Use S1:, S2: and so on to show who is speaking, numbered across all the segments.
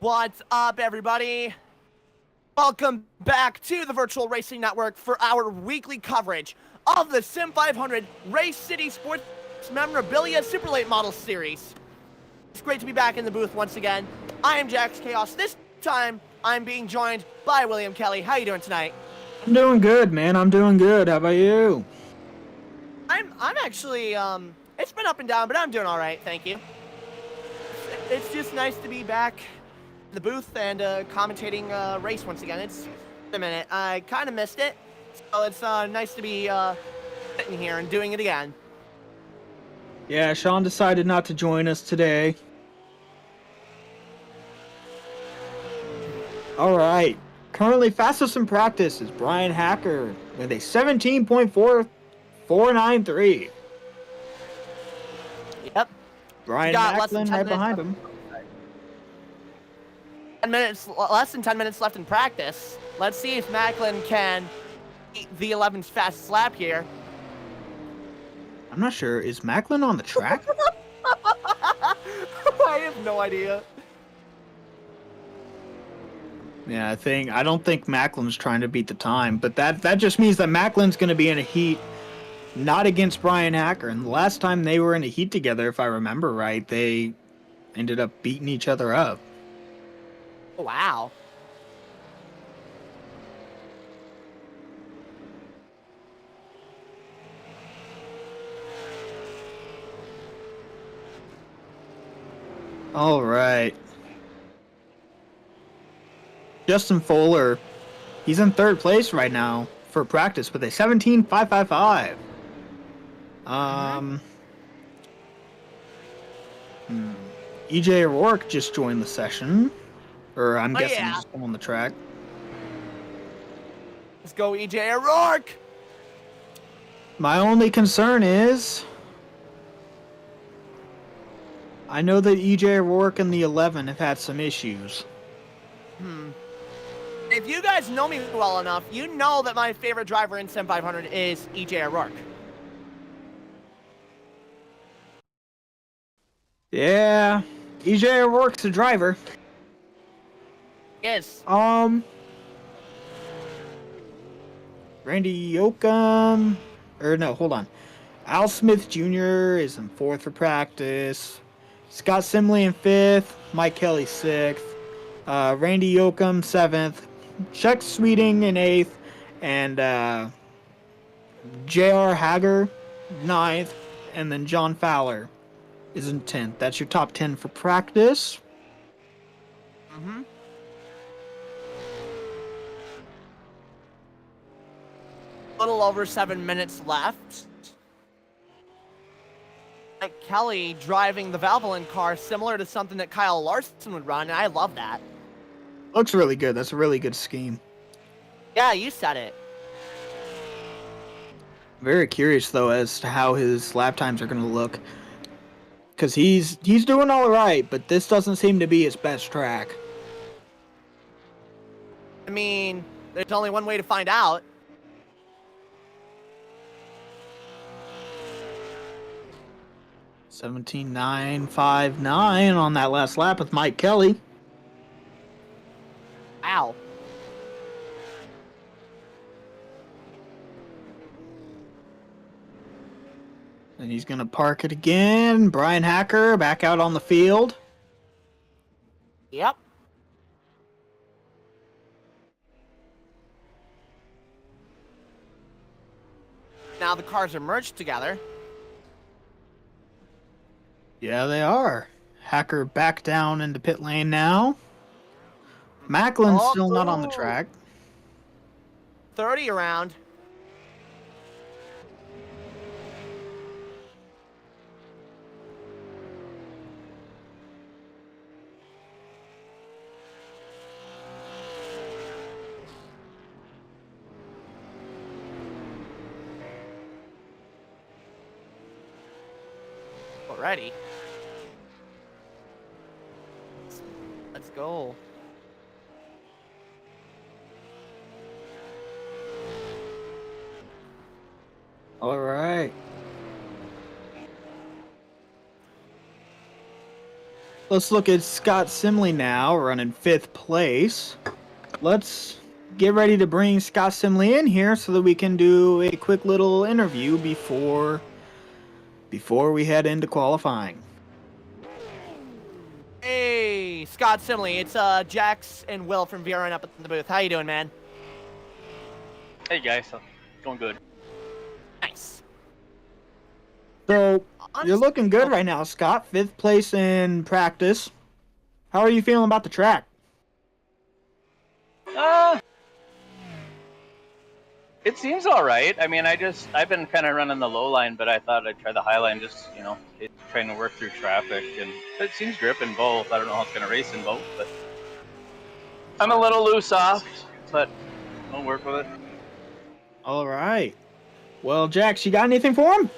S1: What's up, everybody? Welcome back to the Virtual Racing Network for our weekly coverage of the Sim500 Race City Sports Memorabilia Super Late Model Series. It's great to be back in the booth once again. I am Jax Chaos. This time, I'm being joined by William Kelly. How you doing tonight?
S2: I'm doing good, man. I'm doing good. How about you?
S1: I'm actually, it's been up and down, but I'm doing all right, thank you. It's just nice to be back in the booth and commentating race once again. It's been a minute. I kind of missed it, so it's nice to be sitting here and doing it again.
S2: Yeah, Sean decided not to join us today. All right. Currently fastest in practice is Brian Hacker with a 17.4493.
S1: Yep.
S2: Brian
S1: Got less than
S2: Macklin
S1: 10
S2: right
S1: minutes
S2: behind him.
S1: 10 minutes, less than 10 minutes left in practice. Let's see if Macklin can beat the 11th fastest lap here.
S2: I'm not sure. Is Macklin on the track?
S1: I have no idea.
S2: Yeah, I don't think Macklin's trying to beat the time, but that just means that Macklin's going to be in a heat not against Brian Hacker. And the last time they were in a heat together, if I remember right, they ended up beating each other up.
S1: Wow.
S2: All right. Justin Fuller, he's in third place right now for practice with a 17.555. EJ O'Rourke just joined the session, or I'm guessing
S1: yeah.
S2: he's still on the track.
S1: Let's go, EJ O'Rourke.
S2: My only concern is I know that EJ O'Rourke and the 11 have had some issues.
S1: If you guys know me well enough, you know that my favorite driver in Sim500 is EJ O'Rourke.
S2: Yeah, EJ O'Rourke's a driver.
S1: Yes.
S2: Randy Yoakum, or no, hold on. Al Smith Jr. is in fourth for practice. Scott Simley in fifth. Mike Kelly sixth. Randy Yoakum seventh. Chuck Sweeting in eighth. And J.R. Hager ninth. And then John Fowler is in 10th. That's your top 10 for practice.
S1: Mm-hmm. A little over 7 minutes left. Mike Kelly driving the Valvoline car, similar to something that Kyle Larson would run, and I love that.
S2: Looks really good. That's a really good scheme.
S1: Yeah, you said it.
S2: Very curious, though, as to how his lap times are going to look. Because he's doing all right, but this doesn't seem to be his best track.
S1: I mean, there's only one way to find out.
S2: $17.959 on that last lap with Mike Kelly.
S1: Wow.
S2: And he's going to park it again. Brian Hacker back out on the field.
S1: Yep. Now the cars are merged together.
S2: Yeah, they are. Hacker back down into pit lane now. Macklin's still not on the track.
S1: 30 around. Already. Let's go.
S2: All right. Let's look at Scott Simley now, running 5th place. Let's get ready to bring Scott Simley in here so that we can do a quick little interview before we head into qualifying.
S1: Hey, Scott Simley, it's Jax and Will from VRN up in the booth. How you doing, man?
S3: Hey guys, going good.
S1: Nice.
S2: So, you're looking good right now, Scott. 5th place in practice. How are you feeling about the track?
S3: It seems all right. I mean, I've been kind of running the low line, but I thought I'd try the high line, just trying to work through traffic, and it seems grip in both. I don't know how it's gonna race in both, but I'm a little loose off, but I'll work with it.
S2: All right. Well, Jax, you got anything for him?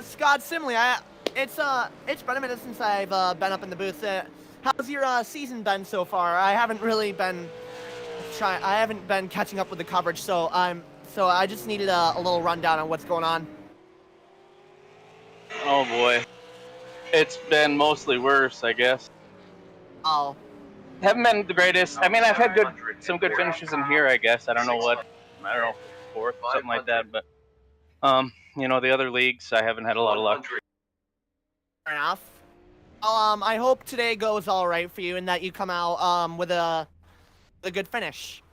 S1: Scott Simley, it's been a minute since I've been up in the booth. How's your season been so far? I haven't really been catching up with the coverage, so I just needed a little rundown on what's going on.
S3: Oh boy, it's been mostly worse, I guess.
S1: Oh.
S3: Haven't been the greatest. I mean, I've had some good finishes in here, I guess. I don't know, 4th, something like that, but the other leagues, I haven't had a lot of luck.
S1: Fair enough. I hope today goes all right for you and that you come out with a good finish.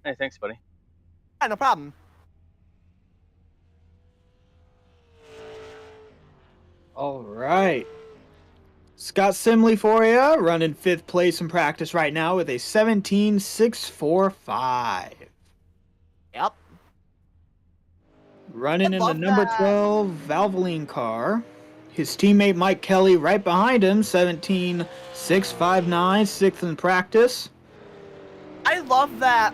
S3: Hey, thanks, buddy.
S1: Yeah, no problem.
S2: All right. Scott Simley for you, running 5th place in practice right now with a 17.645.
S1: Yep.
S2: Running in the number 12 Valvoline car. His teammate Mike Kelly right behind him, 17.659, 6th in practice.
S1: I love that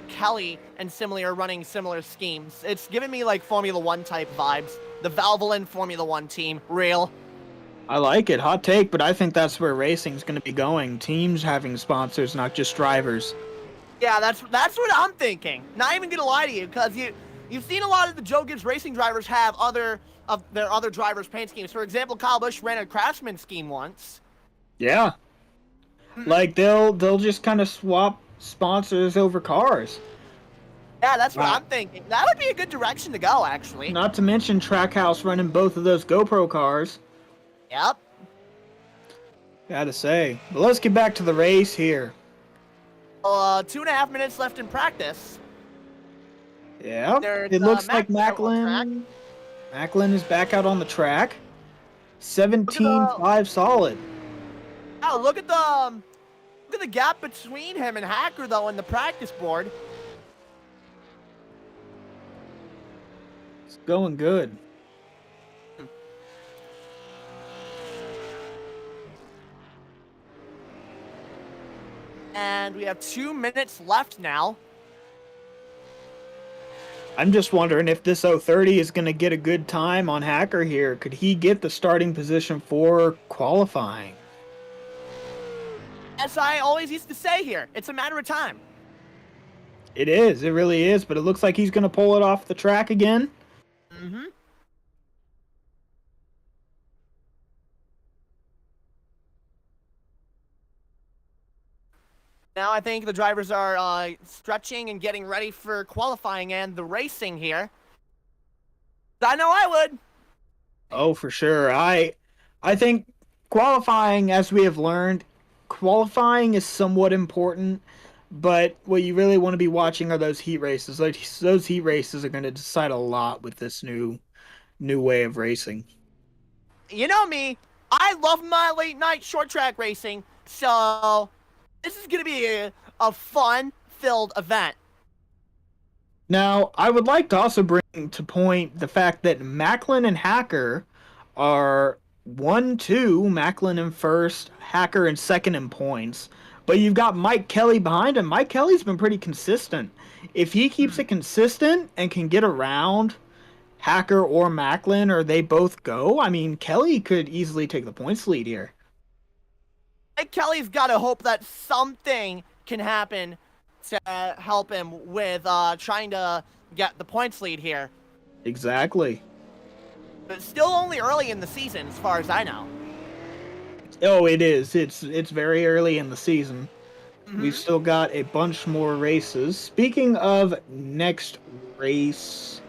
S1: Kelly and Simley are running similar schemes. It's giving me like Formula 1 type vibes. The Valvoline Formula 1 team, real.
S2: I like it. Hot take, but I think that's where racing's going to be going. Teams having sponsors, not just drivers.
S1: Yeah, that's what I'm thinking. Not even gonna lie to you, because you've seen a lot of the Joe Gibbs racing drivers have other drivers' paint schemes. For example, Kyle Busch ran a Craftsman scheme once.
S2: Yeah. Like they'll just kind of swap sponsors over cars.
S1: Yeah, that's what I'm thinking. That would be a good direction to go, actually.
S2: Not to mention Trackhouse running both of those GoPro cars.
S1: Yep.
S2: Gotta say. But let's get back to the race here.
S1: 2.5 minutes left in practice.
S2: Yeah. It looks like Macklin is back out on the track. 17.5 solid.
S1: Oh, look at the gap between him and Hacker though in the practice board.
S2: It's going good.
S1: And we have 2 minutes left now.
S2: I'm just wondering if this 030 is going to get a good time on Hacker here. Could he get the starting position for qualifying?
S1: As I always used to say here, it's a matter of time.
S2: It is. It really is. But it looks like he's going to pull it off the track again.
S1: Mm-hmm. Now I think the drivers are stretching and getting ready for qualifying and the racing here. I know I would.
S2: Oh, for sure. I think qualifying, as we have learned, qualifying is somewhat important, but what you really want to be watching are those heat races. Like those heat races are going to decide a lot with this new way of racing.
S1: You know me, I love my late night short track racing, so this is going to be a fun-filled event.
S2: Now, I would like to also bring to point the fact that Macklin and Hacker are 1-2, Macklin in first, Hacker in second in points. But you've got Mike Kelly behind him. Mike Kelly's been pretty consistent. If he keeps it consistent and can get around Hacker or Macklin, or they both go, I mean, Kelly could easily take the points lead here.
S1: Mike Kelly's got to hope that something can happen to help him with trying to get the points lead here.
S2: Exactly.
S1: But it's still only early in the season, as far as I know.
S2: Oh, it is. It's very early in the season. We've
S1: Mhm.
S2: still got a bunch more races. Speaking of next race,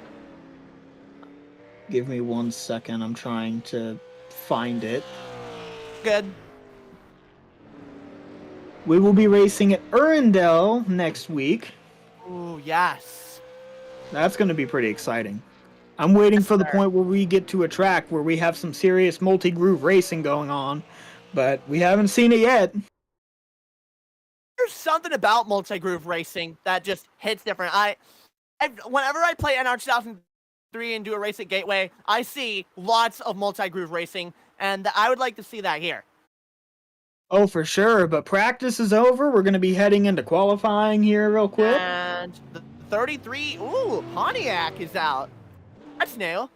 S2: give me 1 second. I'm trying to find it.
S1: Good.
S2: We will be racing at Urindale next week.
S1: Ooh, yes.
S2: That's going to be pretty exciting. I'm waiting
S1: Yes,
S2: for the
S1: sir.
S2: point where we get to a track where we have some serious multi-groove racing going on, but we haven't seen it yet.
S1: There's something about multi-groove racing that just hits different. Whenever I play NR 2003 and do a race at Gateway, I see lots of multi-groove racing, and I would like to see that here.
S2: Oh, for sure, but practice is over. We're going to be heading into qualifying here real quick.
S1: And the 33, ooh, Pontiac is out. That's new.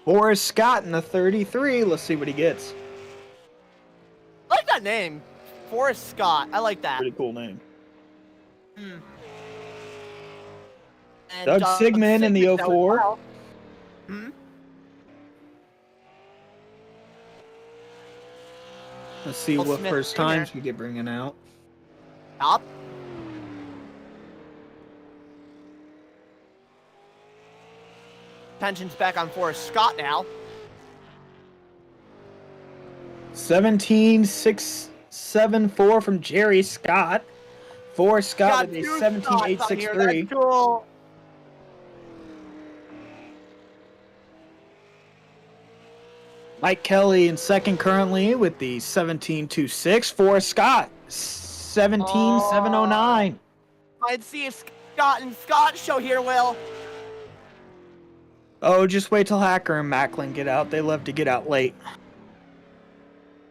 S2: Forrest Scott in the 33. Let's see what he gets.
S1: I like that name, Forrest Scott. I like that.
S2: Pretty cool name.
S1: Hmm. And
S2: Doug Sigmund in the
S1: Sigmund's out as
S2: 04.
S1: well. Hmm?
S2: Let's see
S1: Will
S2: what
S1: Smith
S2: first
S1: Jr.
S2: times we get bringing out.
S1: Up. Tension's back on Forrest Scott now.
S2: 17,674 from Jerry Scott. Forrest Scott
S1: Got
S2: with a
S1: two Scotts on here.
S2: 17,863.
S1: That's cool.
S2: Mike Kelly in second currently with the 17,206. Forrest Scott, 17,709.
S1: I'd see a Scott and Scott show here, Will.
S2: Oh, just wait till Hacker and Macklin get out. They love to get out late.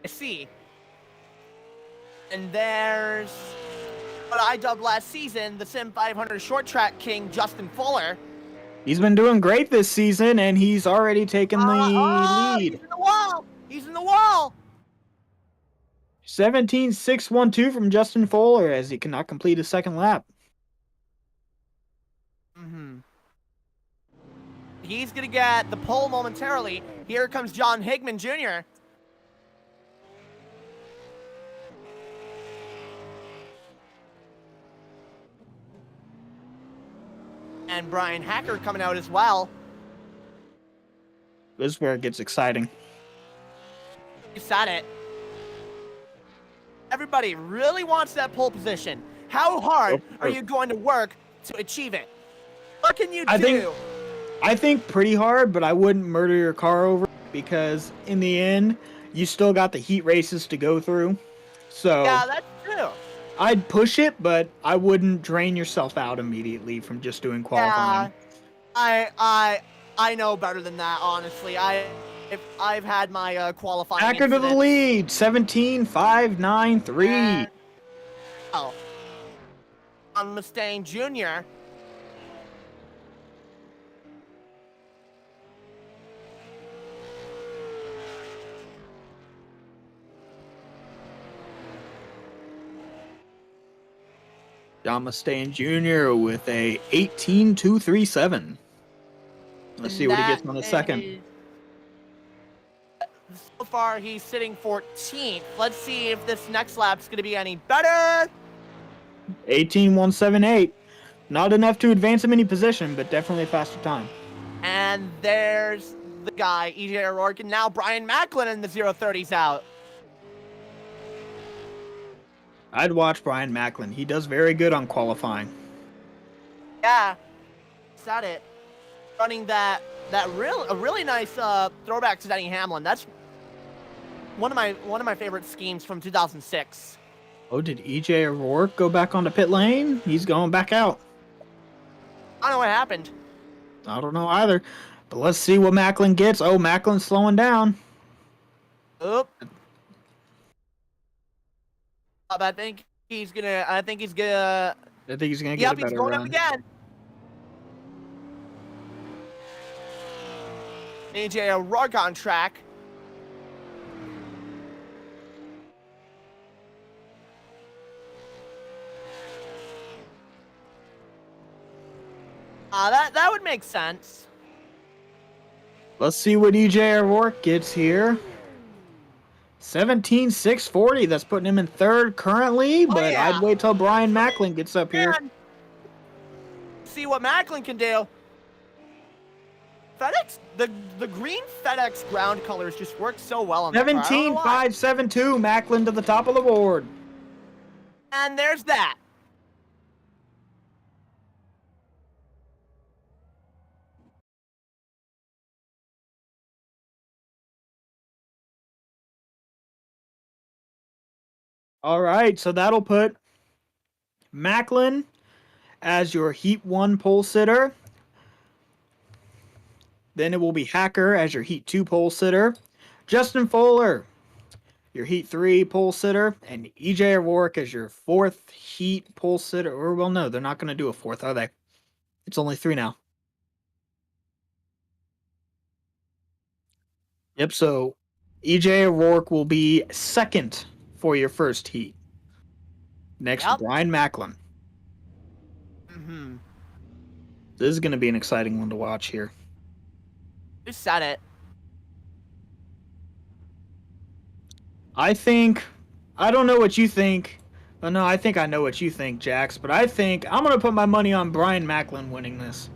S1: I see. And there's what I dubbed last season the Sim500 short track king, Justin Fuller.
S2: He's been doing great this season, and he's already taken the lead.
S1: He's in the wall. He's in the wall.
S2: 17,612 from Justin Fuller as he cannot complete his second lap.
S1: Mm-hmm. He's going to get the pole momentarily. Here comes John Higman Jr. And Brian Hacker coming out as well.
S2: This is where it gets exciting.
S1: You said it. Everybody really wants that pole position. How hard are you going to work to achieve it? What can you do?
S2: I think pretty hard, but I wouldn't murder your car over it because in the end, you still got the heat races to go through. So
S1: Yeah, that's true.
S2: I'd push it, but I wouldn't drain yourself out immediately from just doing qualifying.
S1: Yeah, I know better than that, honestly. I've had my qualifying
S2: Hacker to the
S1: incidents.
S2: lead, 17,593.
S1: And, oh, on Mustaine Jr.
S2: John Mustaine Jr. with a 18,237. Let's see what he gets on the second.
S1: So far, he's sitting 14th. Let's see if this next lap's going to be any better.
S2: 18,178. Not enough to advance him any position, but definitely a faster time.
S1: And there's the guy, EJ O'Rourke, and now Brian Macklin in the 030's out.
S2: I'd watch Brian Macklin. He does very good on qualifying.
S1: Yeah, said it. Running a really nice throwback to Denny Hamlin. That's one of my favorite schemes from 2006.
S2: Oh, did EJ O'Rourke go back onto pit lane? He's going back out.
S1: I don't know what happened.
S2: I don't know either. But let's see what Macklin gets. Oh, Macklin's slowing down.
S1: Oop. I think he's gonna.
S2: I think he's gonna get
S1: Yep,
S2: a better
S1: he's going
S2: run.
S1: up again. AJ O'Rourke on track. That would make sense.
S2: Let's see what EJ O'Rourke gets here. 17,640. That's putting him in third currently, but
S1: yeah.
S2: I'd wait till Brian Macklin gets up here.
S1: And see what Macklin can do. FedEx, the green FedEx ground colors just work so well on that car.
S2: 17,572. Macklin to the top of the board.
S1: And there's that.
S2: All right, so that'll put Macklin as your Heat 1 pole sitter. Then it will be Hacker as your Heat 2 pole sitter. Justin Fuller, your Heat 3 pole sitter. And EJ O'Rourke as your 4th Heat pole sitter. Or, well, no, they're not going to do a 4th, are they? It's only 3 now. Yep, so EJ O'Rourke will be 2nd for your first Heat. Next,
S1: Yep.
S2: Brian Macklin.
S1: Mm-hmm.
S2: This is going to be an exciting one to watch here.
S1: You said it.
S2: I don't know what you think. Oh, no, I think I know what you think, Jax, but I think I'm going to put my money on Brian Macklin winning this.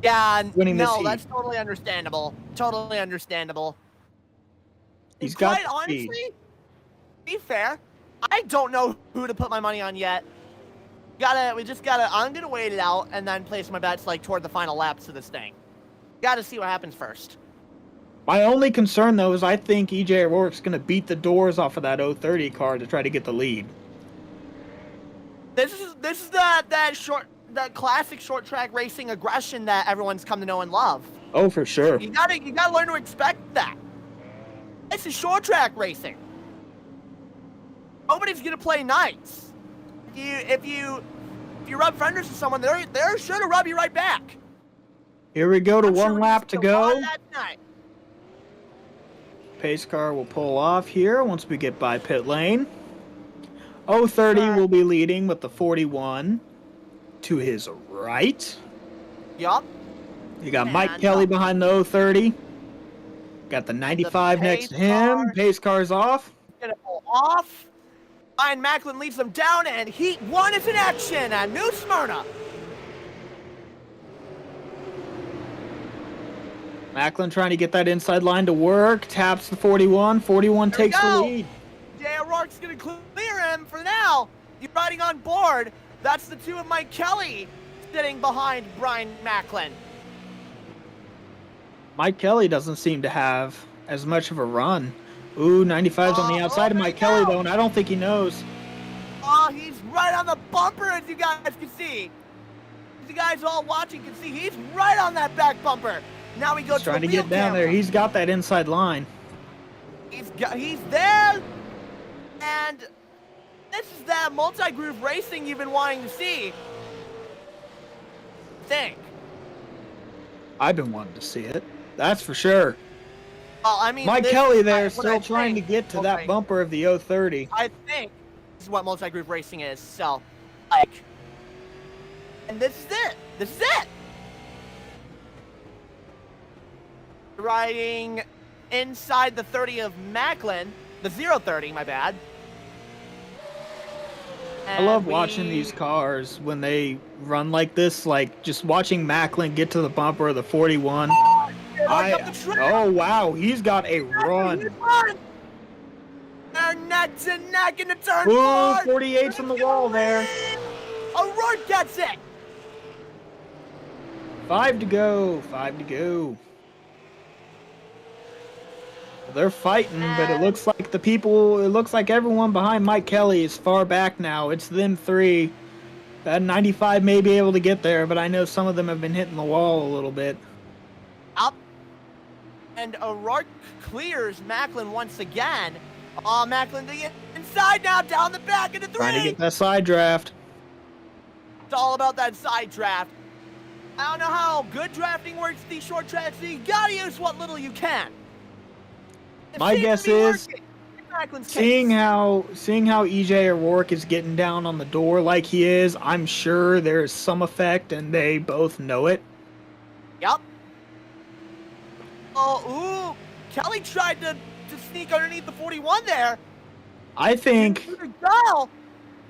S1: Yeah,
S2: Winning this
S1: no,
S2: heat.
S1: that's totally understandable. Totally understandable.
S2: He's
S1: And
S2: got
S1: quite
S2: the
S1: honestly,
S2: speed.
S1: to be fair, I don't know who to put my money on yet. I'm gonna wait it out and then place my bets like toward the final laps of this thing. Gotta see what happens first.
S2: My only concern, though, is I think EJ O'Rourke's going to beat the doors off of that 030 car to try to get the lead.
S1: This is that classic short track racing aggression that everyone's come to know and love.
S2: Oh, for sure.
S1: You gotta learn to expect that. This is short track racing. Nobody's gonna play nice. If you rub fenders to someone, they're sure to rub you right back.
S2: Here we go to
S1: I'm sure
S2: one
S1: we're
S2: lap
S1: gonna
S2: to
S1: see a lot
S2: go.
S1: of that tonight.
S2: Pace car will pull off here once we get by pit lane. 030 will be leading with the 41 to his right.
S1: Yup.
S2: You got Mike
S1: And,
S2: Kelly behind the 030. Got the 95 next to him. Pace car's off.
S1: Gonna pull off. Brian Macklin leads them down, and Heat 1 is in action at New Smyrna.
S2: Macklin trying to get that inside line to work. Taps the 41. 41
S1: There we
S2: takes the
S1: go.
S2: lead.
S1: Jay O'Rourke's gonna clear him for now. You're riding on board. That's the 2 of Mike Kelly sitting behind Brian Macklin.
S2: Mike Kelly doesn't seem to have as much of a run. Ooh, 95's on the outside of Mike Kelly, though, and I don't think he knows.
S1: Oh, he's right on the bumper, as you guys can see. As you guys all watching can see, he's right on that back bumper. Now he goes
S2: He's trying
S1: to
S2: to
S1: the wheel
S2: get down
S1: camera.
S2: there. He's got that inside line.
S1: He's there, and this is that multi-groove racing you've been wanting to see. I think.
S2: I've been wanting to see it. That's for sure.
S1: Well, I mean,
S2: Mike
S1: this
S2: Kelly
S1: is
S2: there
S1: what
S2: still
S1: I
S2: trying to
S1: think.
S2: get to
S1: Okay.
S2: that bumper of the 030.
S1: I think this is what multi-groove racing is. So, like, and this is it. This is it. Riding inside the 30 of Macklin, the 030, my bad.
S2: I love watching these cars when they run like this, like just watching Macklin get to the bumper of the 41. Oh, wow, he's got a run.
S1: They're neck to neck in the turn
S2: Ooh,
S1: 4.
S2: 48's on the wall there.
S1: O'Rourke gets it.
S2: 5 to go. 5 to go. They're fighting, but it looks like everyone behind Mike Kelly is far back now. It's them 3. That 95 may be able to get there, but I know some of them have been hitting the wall a little bit.
S1: Up. And O'Rourke clears Macklin once again. Oh, Macklin to the inside now, down the back into 3.
S2: Trying to get that side draft.
S1: It's all about that side draft. I don't know how good drafting works these short tracks, so you gotta use what little you can. It
S2: My
S1: seems
S2: guess
S1: to be
S2: is,
S1: working in Macklin's
S2: seeing
S1: case.
S2: how EJ O'Rourke is getting down on the door like he is, I'm sure there's some effect, and they both know it.
S1: Yep. Oh, ooh. Kelly tried to sneak underneath the 41 there.
S2: I think.
S1: Go.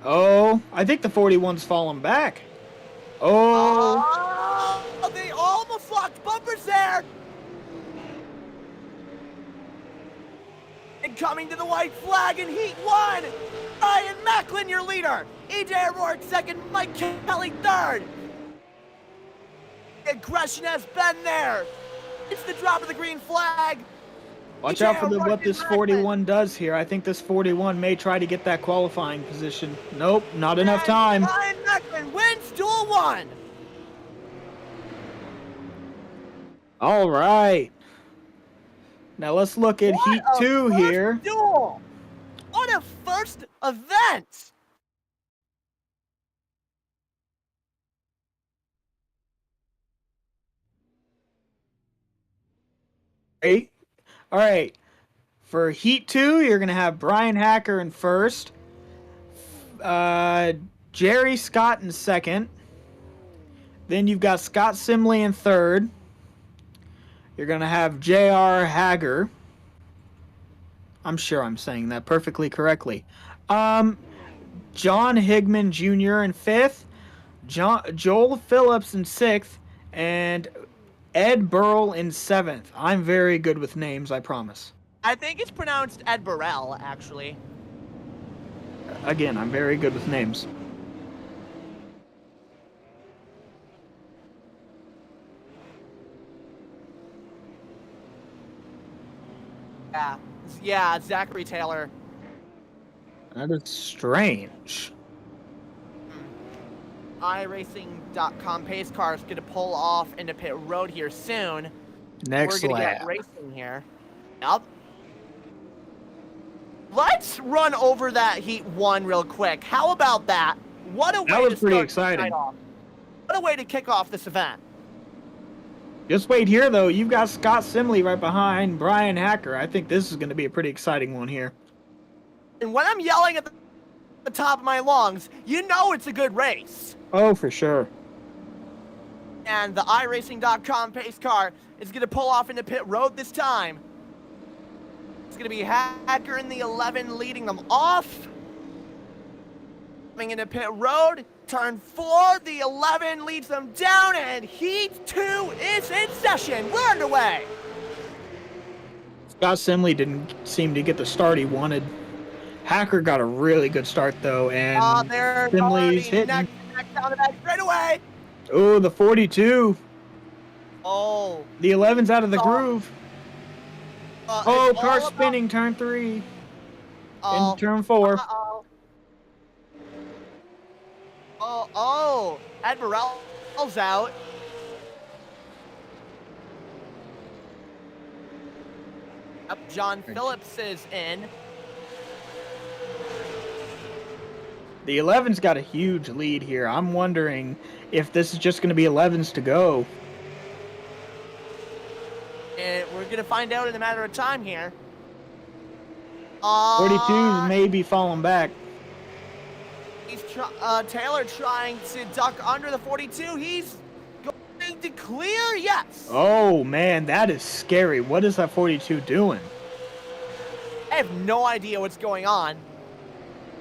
S2: Oh, I think the 41's falling back. Oh.
S1: Oh, they almost locked bumpers there. And coming to the white flag in Heat 1, Ryan Macklin, your leader. EJ O'Rourke second, Mike Kelly third. Aggression has been there. It's the drop of the green flag.
S2: Watch
S1: EJ
S2: out for
S1: O'Rourke
S2: what
S1: and
S2: this
S1: Macklin.
S2: 41 does here. I think this 41 may try to get that qualifying position. Nope, not enough time.
S1: Ryan Macklin wins duel 1.
S2: All right. Now let's look at Heat 2 here.
S1: Duel. What a first event.
S2: All right. For Heat 2, you're going to have Brian Hacker in first. Jerry Scott in second. Then you've got Scott Simley in third. You're going to have J.R. Hager. I'm sure I'm saying that perfectly correctly. John Higman Jr. in fifth. Joel Phillips in sixth. And Ed Burrell in seventh. I'm very good with names, I promise.
S1: I think it's pronounced Ed Burrell, actually.
S2: Again, I'm very good with names.
S1: Yeah, Zachary Taylor.
S2: That is strange.
S1: iRacing.com pace car is going to pull off into pit road here soon.
S2: Next
S1: We're going to
S2: lap.
S1: get racing here. Yep. Let's run over that Heat 1 real quick. How about that? What a way
S2: That was
S1: to
S2: pretty
S1: start
S2: exciting.
S1: the night off. What a way to kick off this event.
S2: Just wait here, though. You've got Scott Simley right behind Brian Hacker. I think this is going to be a pretty exciting one here.
S1: And when I'm yelling at the top of my lungs, you know it's a good race.
S2: Oh, for sure.
S1: And the iRacing.com pace car is going to pull off into pit road this time. It's going to be Hacker in the 11 leading them off. Coming into pit road, turn 4, the 11 leads them down, and Heat 2 is in session. We're underway.
S2: Scott Simley didn't seem to get the start he wanted. Hacker got a really good start, though, and
S1: They're
S2: Simley's hitting.
S1: neck down the back straight away.
S2: Oh, the 42.
S1: Oh.
S2: The 11's out of the groove. Oh,
S1: It's
S2: car
S1: all
S2: spinning, turn 3.
S1: about-
S2: In turn 4.
S1: Uh-oh. Oh, Ed Burrell's out. Yep, John Phillips is in.
S2: The 11's got a huge lead here. I'm wondering if this is just going to be 11s to go.
S1: And we're going to find out in a matter of time here.
S2: 42 may be falling back.
S1: He's Taylor trying to duck under the 42. He's going to clear, yes.
S2: Oh, man, that is scary. What is that 42 doing?
S1: I have no idea what's going on.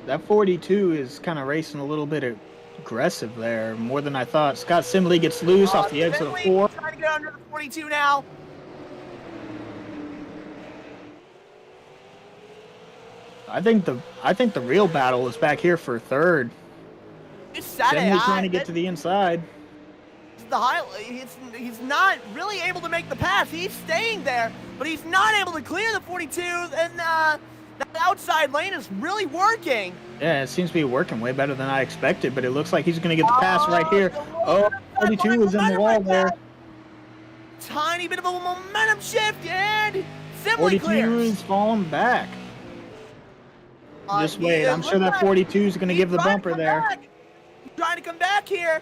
S2: That 42 is kind of racing a little bit aggressive there, more than I thought. Scott Simley gets loose off the exit of
S1: Finley
S2: 4.
S1: trying to get under the 42 now.
S2: I think the real battle is back here for third.
S1: It's Saturday.
S2: Simley trying to get to the inside.
S1: He's not really able to make the pass. He's staying there, but he's not able to clear the 42, and that outside lane is really working.
S2: Yeah, it seems to be working way better than I expected, but it looks like he's going to get the pass right here. Oh, 42 is in the wall there.
S1: Tiny bit of a momentum shift, and Simley
S2: 42
S1: clears.
S2: is falling back. Just wait, I'm sure that 42 is going to give the bumper there.
S1: He's trying to come back here.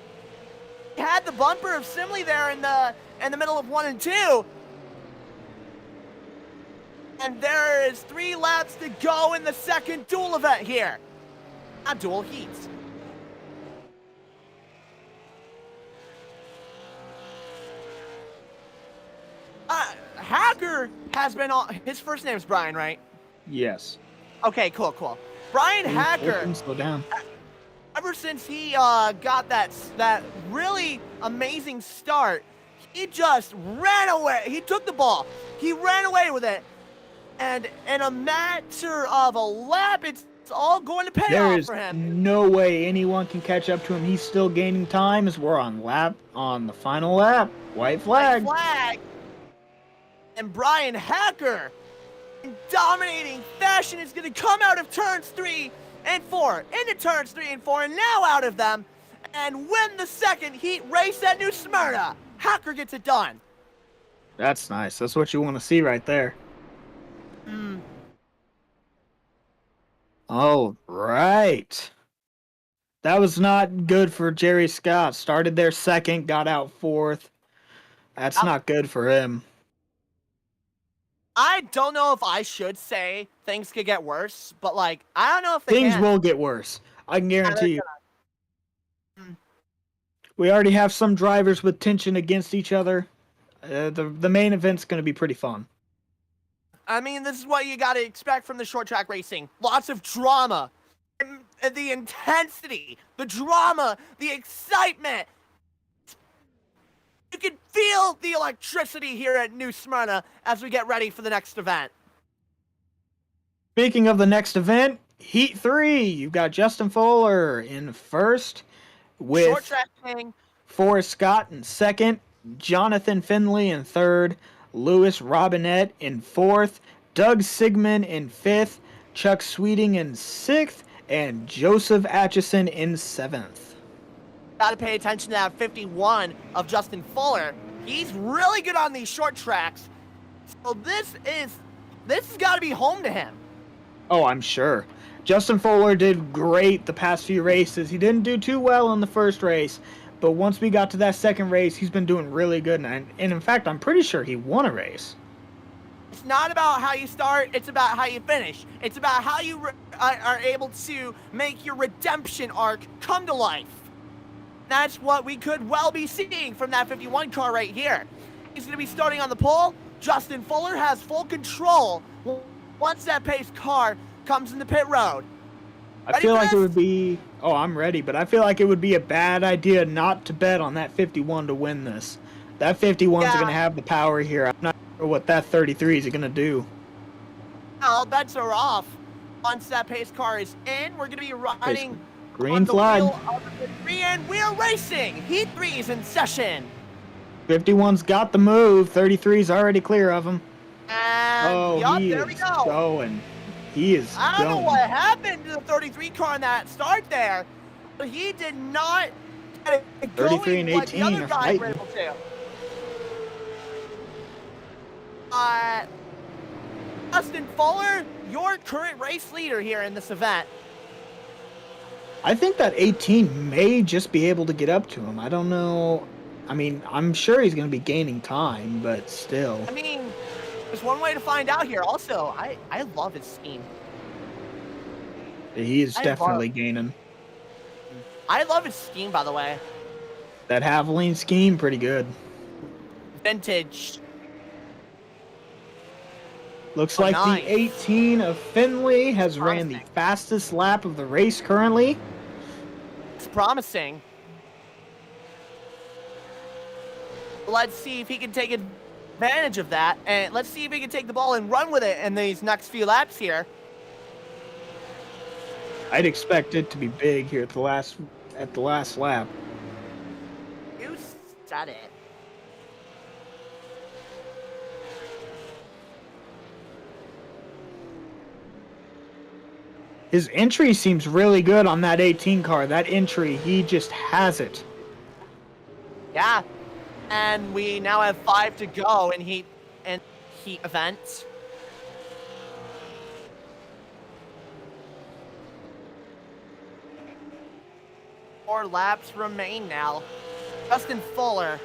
S1: He had the bumper of Simley there in the middle of 1 and 2. And there is 3 laps to go in the second duel event here. Not duel, heats. Hacker has been on. His first name's Brian, right?
S2: Yes.
S1: Okay, cool. Brian Hacker,
S2: Slow down.
S1: ever since he got that really amazing start, he just ran away. He took the ball. He ran away with it. And in a matter of a lap, it's all going to pay
S2: There
S1: off
S2: is
S1: for him.
S2: no way anyone can catch up to him. He's still gaining time as we're on the final lap. White flag.
S1: And Brian Hacker, in dominating fashion, is going to come out of turns 3 and 4, into turns 3 and 4, and now out of them, and win the second heat race at New Smyrna. Hacker gets it done.
S2: That's nice. That's what you want to see right there. All right. That was not good for Jerry Scott. Started there second, got out fourth. That's not good for him.
S1: I don't know if I should say things could get worse, but like, I don't know if they
S2: Things
S1: can.
S2: will get worse. I can guarantee you. We already have some drivers with tension against each other. The main event's going to be pretty fun.
S1: I mean, this is what you got to expect from the short track racing. Lots of drama. The intensity, the drama, the excitement. You can feel the electricity here at New Smyrna as we get ready for the next event.
S2: Speaking of the next event, Heat 3. You've got Justin Fuller in first with
S1: Short track king.
S2: Forrest Scott in second, Jonathan Finley in third, Lewis Robinette in fourth, Doug Sigmund in fifth, Chuck Sweeting in sixth, and Joseph Atchison in seventh.
S1: Got to pay attention to that 51 of Justin Fuller. He's really good on these short tracks. So this has got to be home to him.
S2: Oh, I'm sure. Justin Fuller did great the past few races. He didn't do too well in the first race, but once we got to that second race, he's been doing really good. And in fact, I'm pretty sure he won a race.
S1: It's not about how you start, it's about how you finish. It's about how you are able to make your redemption arc come to life. That's what we could well be seeing from that 51 car right here. He's going to be starting on the pole. Justin Fuller has full control once that pace car comes in the pit road.
S2: I feel like it would be... Oh, I'm ready, but I feel like it would be a bad idea not to bet on that 51 to win this. That 51's going to have the power here. I'm not sure what that 33 is going to do.
S1: All bets are off. Once that pace car is in, we're going to be riding...
S2: Green flag.
S1: And we're racing. Heat 3 is in session.
S2: 51's got the move. 33's already clear of him.
S1: And there we go.
S2: Going. He is going.
S1: I don't know what happened to the 33 car in that start there, but he did not get it
S2: 33 and 18
S1: like the other guys were
S2: fighting.
S1: able to. Justin Fuller, your current race leader here in this event.
S2: I think that 18 may just be able to get up to him. I don't know. I mean, I'm sure he's going to be gaining time, but still.
S1: I mean, there's one way to find out here. Also, I love his scheme.
S2: He is definitely gaining.
S1: I love his scheme, by the way.
S2: That Haviline scheme, pretty good.
S1: Vintage.
S2: Looks like
S1: nice.
S2: the 18 of Finley has ran the fastest lap of the race currently.
S1: It's promising. Let's see if he can take advantage of that, and let's see if he can take the ball and run with it in these next few laps here.
S2: I'd expect it to be big here at the last lap.
S1: You said it.
S2: His entry seems really good on that 18 car. That entry, he just has it.
S1: Yeah. And we now have 5 to go in heat events. Four laps remain now. Justin Fuller.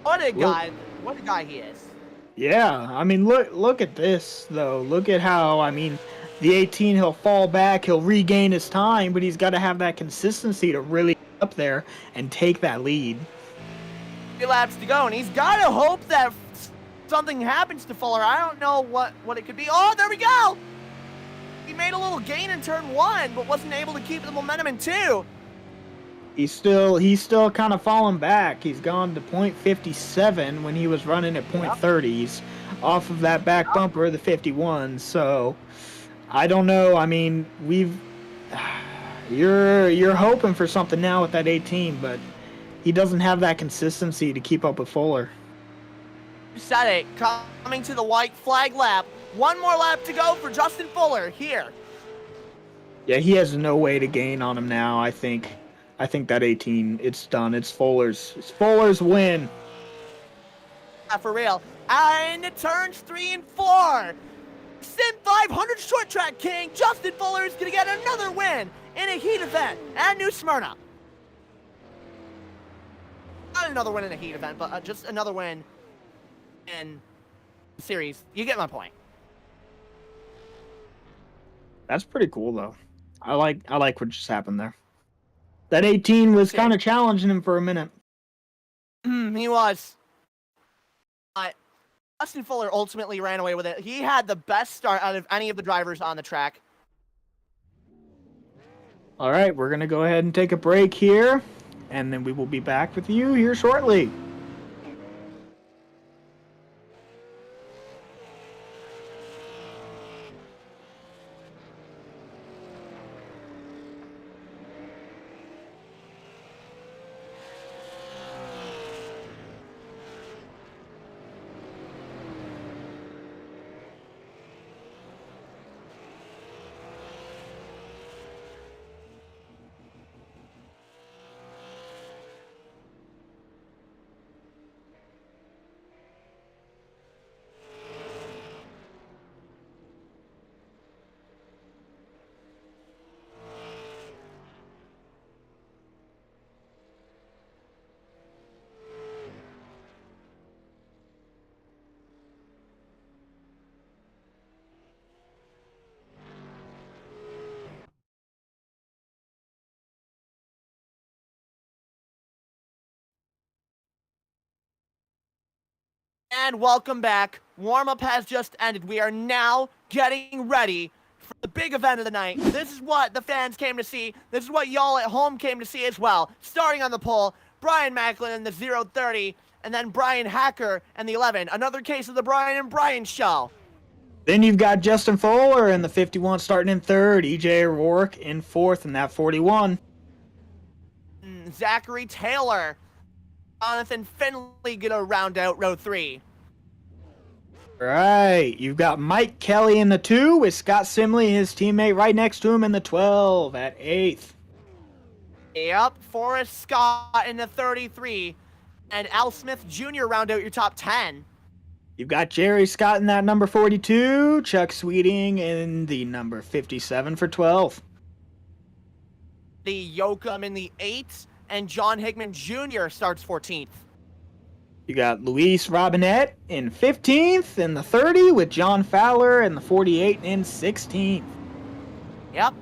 S1: What a guy! What a guy he is.
S2: Yeah, I mean, look at this, though. Look at how, I mean, the 18, he'll fall back, he'll regain his time, but he's got to have that consistency to really get up there and take that lead.
S1: 3 laps to go, and he's got to hope that something happens to Fuller. I don't know what it could be. Oh, there we go! He made a little gain in turn 1, but wasn't able to keep the momentum in 2.
S2: He's still kind of falling back. He's gone to .57 when he was running at .30s off of that back bumper, the 51. So I don't know. I mean, you're hoping for something now with that 18, but he doesn't have that consistency to keep up with Fuller.
S1: You said it. Coming to the white flag lap. One more lap to go for Justin Fuller here.
S2: Yeah, he has no way to gain on him now. I think that 18, it's done. It's Fuller's win.
S1: For real. And it turns 3 and 4. Sim500 short track king Justin Fuller is going to get another win in a heat event at New Smyrna. Not another win in a heat event, but just another win in the series. You get my point.
S2: That's pretty cool, though. I like what just happened there. That 18 was kind of challenging him for a minute.
S1: He was. Justin Fuller ultimately ran away with it. He had the best start out of any of the drivers on the track.
S2: All right, we're going to go ahead and take a break here, and then we will be back with you here shortly.
S1: And welcome back. Warm-up has just ended. We are now getting ready for the big event of the night. This is what the fans came to see. This is what y'all at home came to see as well. Starting on the pole, Brian Macklin in the 030, and then Brian Hacker in the 11. Another case of the Brian and Brian show.
S2: Then you've got Justin Fuller in the 51 starting in third, EJ O'Rourke in fourth in that 41.
S1: Zachary Taylor, Jonathan Finley gonna round out row 3.
S2: Right, you've got Mike Kelly in the 2 with Scott Simley, his teammate, right next to him in the 12 at 8th.
S1: Yep, Forrest Scott in the 33, and Al Smith Jr. round out your top 10.
S2: You've got Jerry Scott in that number 42, Chuck Sweeting in the number 57 for 12.
S1: The Yoakum in the 8, and John Hickman Jr. starts 14th.
S2: You got Luis Robinette in 15th in the 30 with John Fowler in the 48 in 16th.
S1: Yep.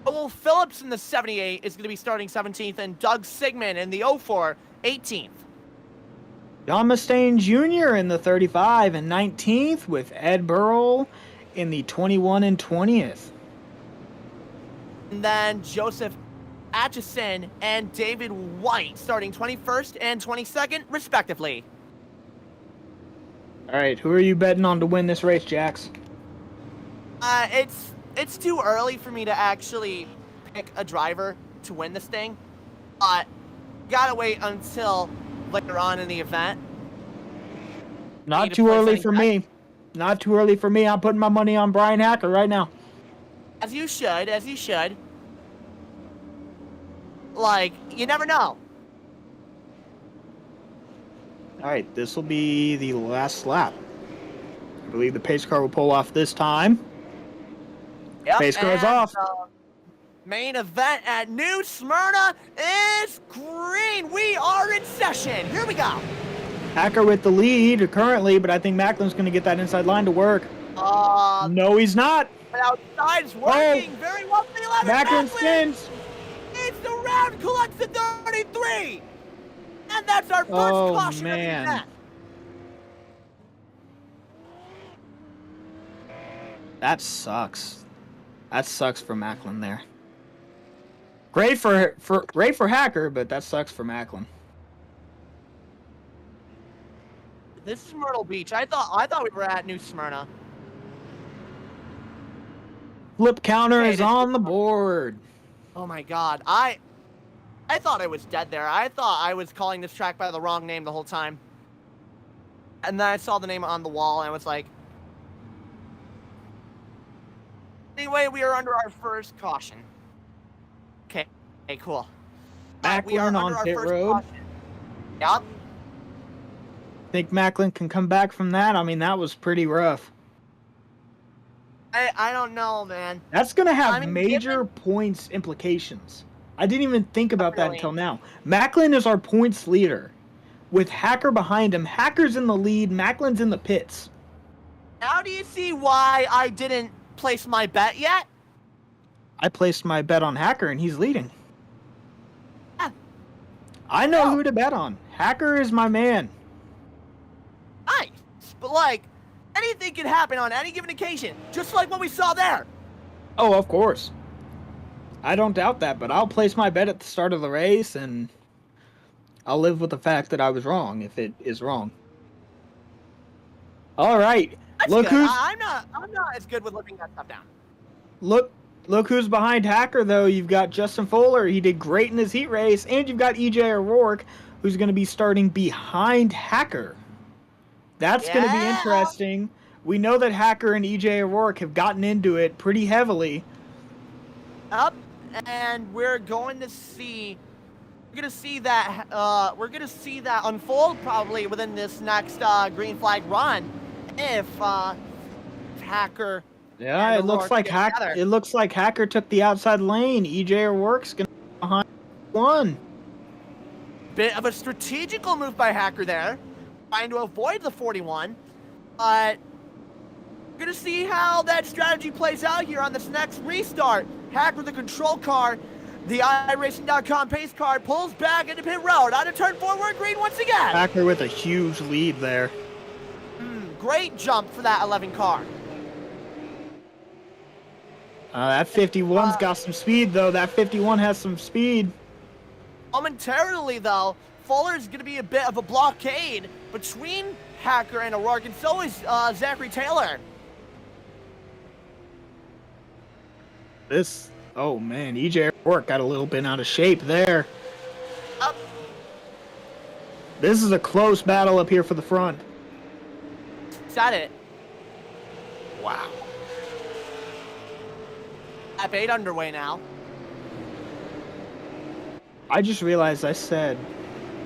S1: Will Phillips in the 78 is going to be starting 17th, and Doug Sigmund in the 04, 18th.
S2: John Mustaine Jr. in the 35 and 19th with Ed Burrell in the 21 and 20th.
S1: And then Joseph Atchison and David White starting 21st and 22nd, respectively.
S2: All right, who are you betting on to win this race, Jax?
S1: It's too early for me to actually pick a driver to win this thing. Gotta wait until later on in the event.
S2: Not too early for me. Not too early for me. I'm putting my money on Brian Hacker right now.
S1: As you should, as you should. Like, you never know.
S2: All right, this will be the last lap. I believe the pace car will pull off this time.
S1: Yep,
S2: pace car is off.
S1: Main event at New Smyrna is green. We are in session. Here we go.
S2: Hacker with the lead currently, but I think Macklin's going to get that inside line to work. No, he's not.
S1: Outside's working very well for the 11.
S2: Macklin spins.
S1: It's the round, collects the 33. And that's our first caution of the event.
S2: That sucks. That sucks for Macklin there. Great for Hacker, but that sucks for Macklin.
S1: This is Myrtle Beach. I thought we were at New Smyrna.
S2: Flip counter
S1: Okay,
S2: is on the board.
S1: Oh my god. I thought I was dead there. I thought I was calling this track by the wrong name the whole time. And then I saw the name on the wall and I was like... Anyway, we are under our first caution. Okay, cool. We are
S2: Macklin on
S1: under our
S2: pit
S1: first
S2: road.
S1: caution. Yup.
S2: Think Macklin can come back from that? I mean, that was pretty rough.
S1: I don't know, man.
S2: That's going to have
S1: I mean,
S2: major points implications. I didn't even think about that
S1: Really?
S2: until now. Macklin is our points leader. With Hacker behind him, Hacker's in the lead, Macklin's in the pits.
S1: Now do you see why I didn't place my bet yet?
S2: I placed my bet on Hacker and he's leading.
S1: Yeah.
S2: I know
S1: Oh.
S2: who to bet on. Hacker is my man.
S1: Nice. But like, anything can happen on any given occasion, just like what we saw there.
S2: Oh, of course. I don't doubt that, but I'll place my bet at the start of the race and I'll live with the fact that I was wrong if it is wrong. All right.
S1: That's
S2: Look
S1: good.
S2: who's
S1: I'm not as good with living that stuff down.
S2: look who's behind Hacker though. You've got Justin Fuller, he did great in his heat race, and you've got EJ O'Rourke, who's going to be starting behind Hacker. That's going to be
S1: Yeah.
S2: interesting. We know that Hacker and EJ O'Rourke have gotten into it pretty heavily.
S1: Up, and we're going to see that unfold probably within this next green flag run if Hacker
S2: Yeah,
S1: and
S2: it looks
S1: O'Rourke
S2: like
S1: get together.
S2: It looks like Hacker took the outside lane. EJ O'Rourke's going to be behind one.
S1: Bit of a strategical move by Hacker there, trying to avoid the 41, but we're going to see how that strategy plays out here on this next restart. Hacker, the control car, the iRacing.com pace car, pulls back into pit road, on a turn forward green once again.
S2: Hacker with a huge lead there.
S1: Great jump for that 11 car.
S2: That 51's got some speed, though. That 51 has some speed.
S1: Momentarily, though, Fuller's going to be a bit of a blockade between Hacker and O'Rourke, and so is Zachary Taylor.
S2: Oh man, EJ O'Rourke got a little bit out of shape there.
S1: Up.
S2: This is a close battle up here for the front.
S1: Said it.
S2: Wow.
S1: Lap 8 underway now.
S2: I just realized I said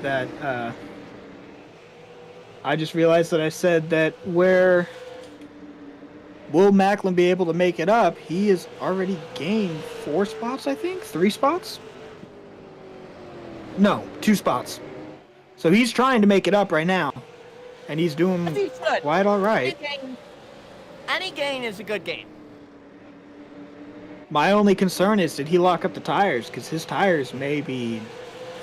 S2: that, where will Macklin be able to make it up? He has already gained 4 spots, I think? 3 spots? No, 2 spots. So he's trying to make it up right now. And he's doing
S1: As he should.
S2: quite alright.
S1: Any gain is a good gain.
S2: My only concern is, did he lock up the tires? Because his tires may be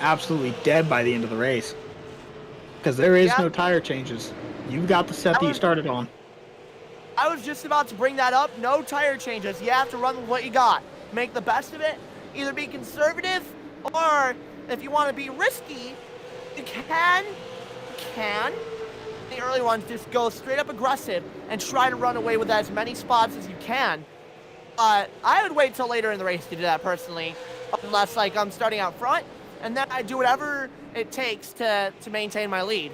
S2: absolutely dead by the end of the race. Because there is no tire changes. You got the set that you started on.
S1: I was just about to bring that up. No tire changes. You have to run with what you got. Make the best of it. Either be conservative, or if you want to be risky, you can. The early ones just go straight up aggressive and try to run away with as many spots as you can. I would wait till later in the race to do that personally, unless like I'm starting out front, and then I do whatever it takes to maintain my lead.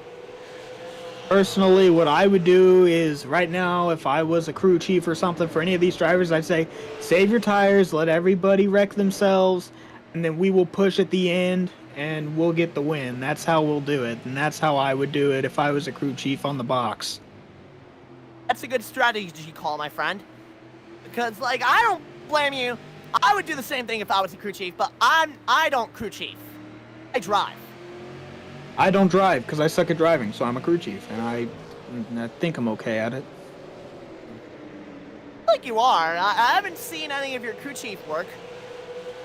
S2: Personally, what I would do is, right now, if I was a crew chief or something for any of these drivers, I'd say, save your tires, let everybody wreck themselves, and then we will push at the end, and we'll get the win. That's how we'll do it, and that's how I would do it if I was a crew chief on the box.
S1: That's a good strategy call, my friend. Because, like, I don't blame you. I would do the same thing if I was a crew chief, but I don't crew chief. I drive.
S2: I don't drive because I suck at driving, so I'm a crew chief, and I think I'm okay at it.
S1: Like you are. I haven't seen any of your crew chief work.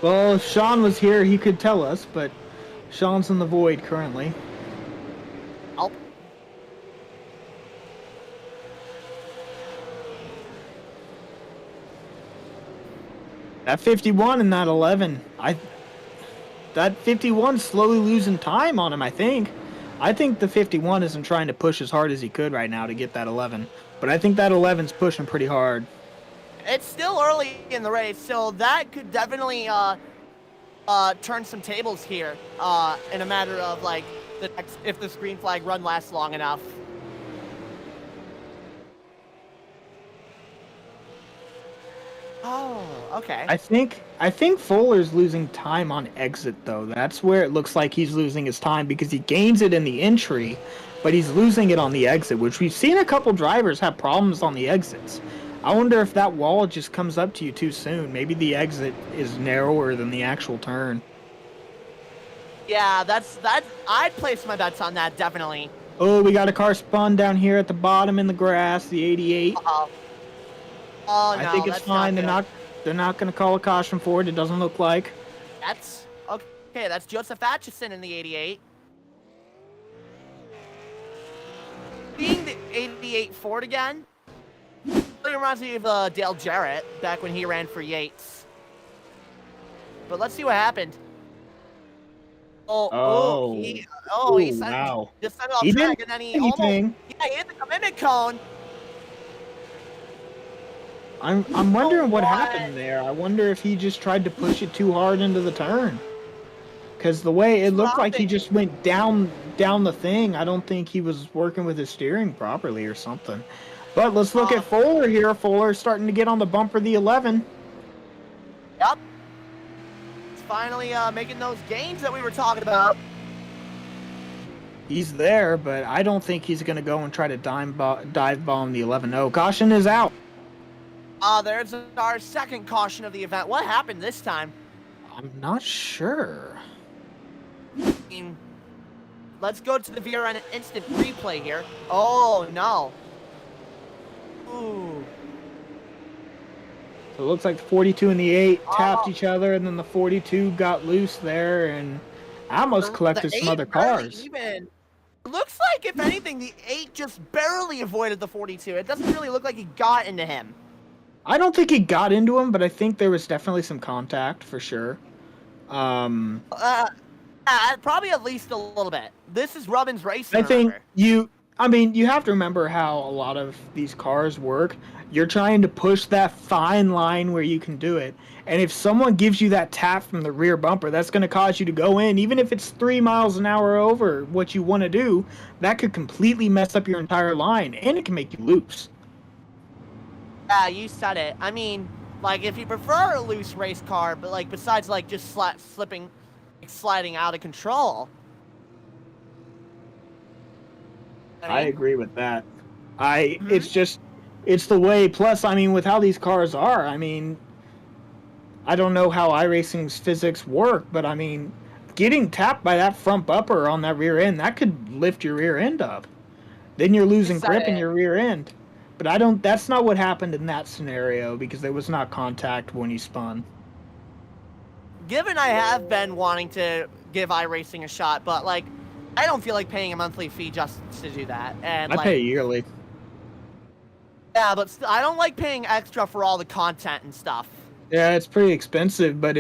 S2: Well, if Sean was here, he could tell us, but Sean's in the void currently.
S1: Oh.
S2: That 51 and that 11, that 51's slowly losing time on him, I think. I think the 51 isn't trying to push as hard as he could right now to get that 11. But I think that 11's pushing pretty hard.
S1: It's still early in the race, so that could definitely turn some tables here in a matter of like if this green flag run lasts long enough. Oh, okay.
S2: I think Fuller's losing time on exit though. That's where it looks like he's losing his time because he gains it in the entry, but he's losing it on the exit, which we've seen a couple drivers have problems on the exits. I wonder if that wall just comes up to you too soon. Maybe the exit is narrower than the actual turn.
S1: Yeah, that's I'd place my bets on that definitely.
S2: Oh, we got a car spun down here at the bottom in the grass, the 88.
S1: Uh-oh. Oh no,
S2: I think it's
S1: that's
S2: fine.
S1: Not
S2: They're not going to call a caution for it. It doesn't look like.
S1: That's okay. That's Joseph Atchison in the 88. Being the 88 Ford again. Really reminds me of Dale Jarrett back when he ran for Yates. But let's see what happened. He just sent it off
S2: He
S1: track,
S2: didn't
S1: and then he
S2: do anything.
S1: he hit the commitment cone.
S2: I'm wondering what happened there. I wonder if he just tried to push it too hard into the turn. Because the way it looked like he just went down the thing, I don't think he was working with his steering properly or something. But let's look at Fuller here. Fuller's starting to get on the bumper, the 11.
S1: Yep. He's finally making those gains that we were talking about.
S2: He's there, but I don't think he's going to go and try to dive bomb the 11. No, caution is out.
S1: There's our second caution of the event. What happened this time?
S2: I'm not sure.
S1: I mean, let's go to the VRN instant replay here. Oh, no. Ooh.
S2: So it looks like the 42 and the 8 tapped each other, and then the 42 got loose there and almost collected some other cars.
S1: Even. It looks like, if anything, the 8 just barely avoided the 42. It doesn't really look like he got into him.
S2: I don't think he got into him, but I think there was definitely some contact for sure.
S1: Probably at least a little bit. This is Rubbin's racing.
S2: I think you have to remember how a lot of these cars work. You're trying to push that fine line where you can do it. And if someone gives you that tap from the rear bumper, that's going to cause you to go in. Even if it's 3 miles an hour over what you want to do, that could completely mess up your entire line, and it can make you loose.
S1: Yeah, you said it. I mean, like, if you prefer a loose race car, but, like, besides, like, just sliding out of control.
S2: I agree with that. It's the way, plus, I mean, with how these cars are, I mean, I don't know how iRacing's physics work, but, I mean, getting tapped by that front bumper on that rear end, that could lift your rear end up. Then you're losing grip in your rear end. But that's not what happened in that scenario because there was not contact when he spun.
S1: Given I have been wanting to give iRacing a shot, but, like, I don't feel like paying a monthly fee just to do that. And
S2: I pay yearly.
S1: Yeah, but I don't like paying extra for all the content and stuff.
S2: Yeah, it's pretty expensive, but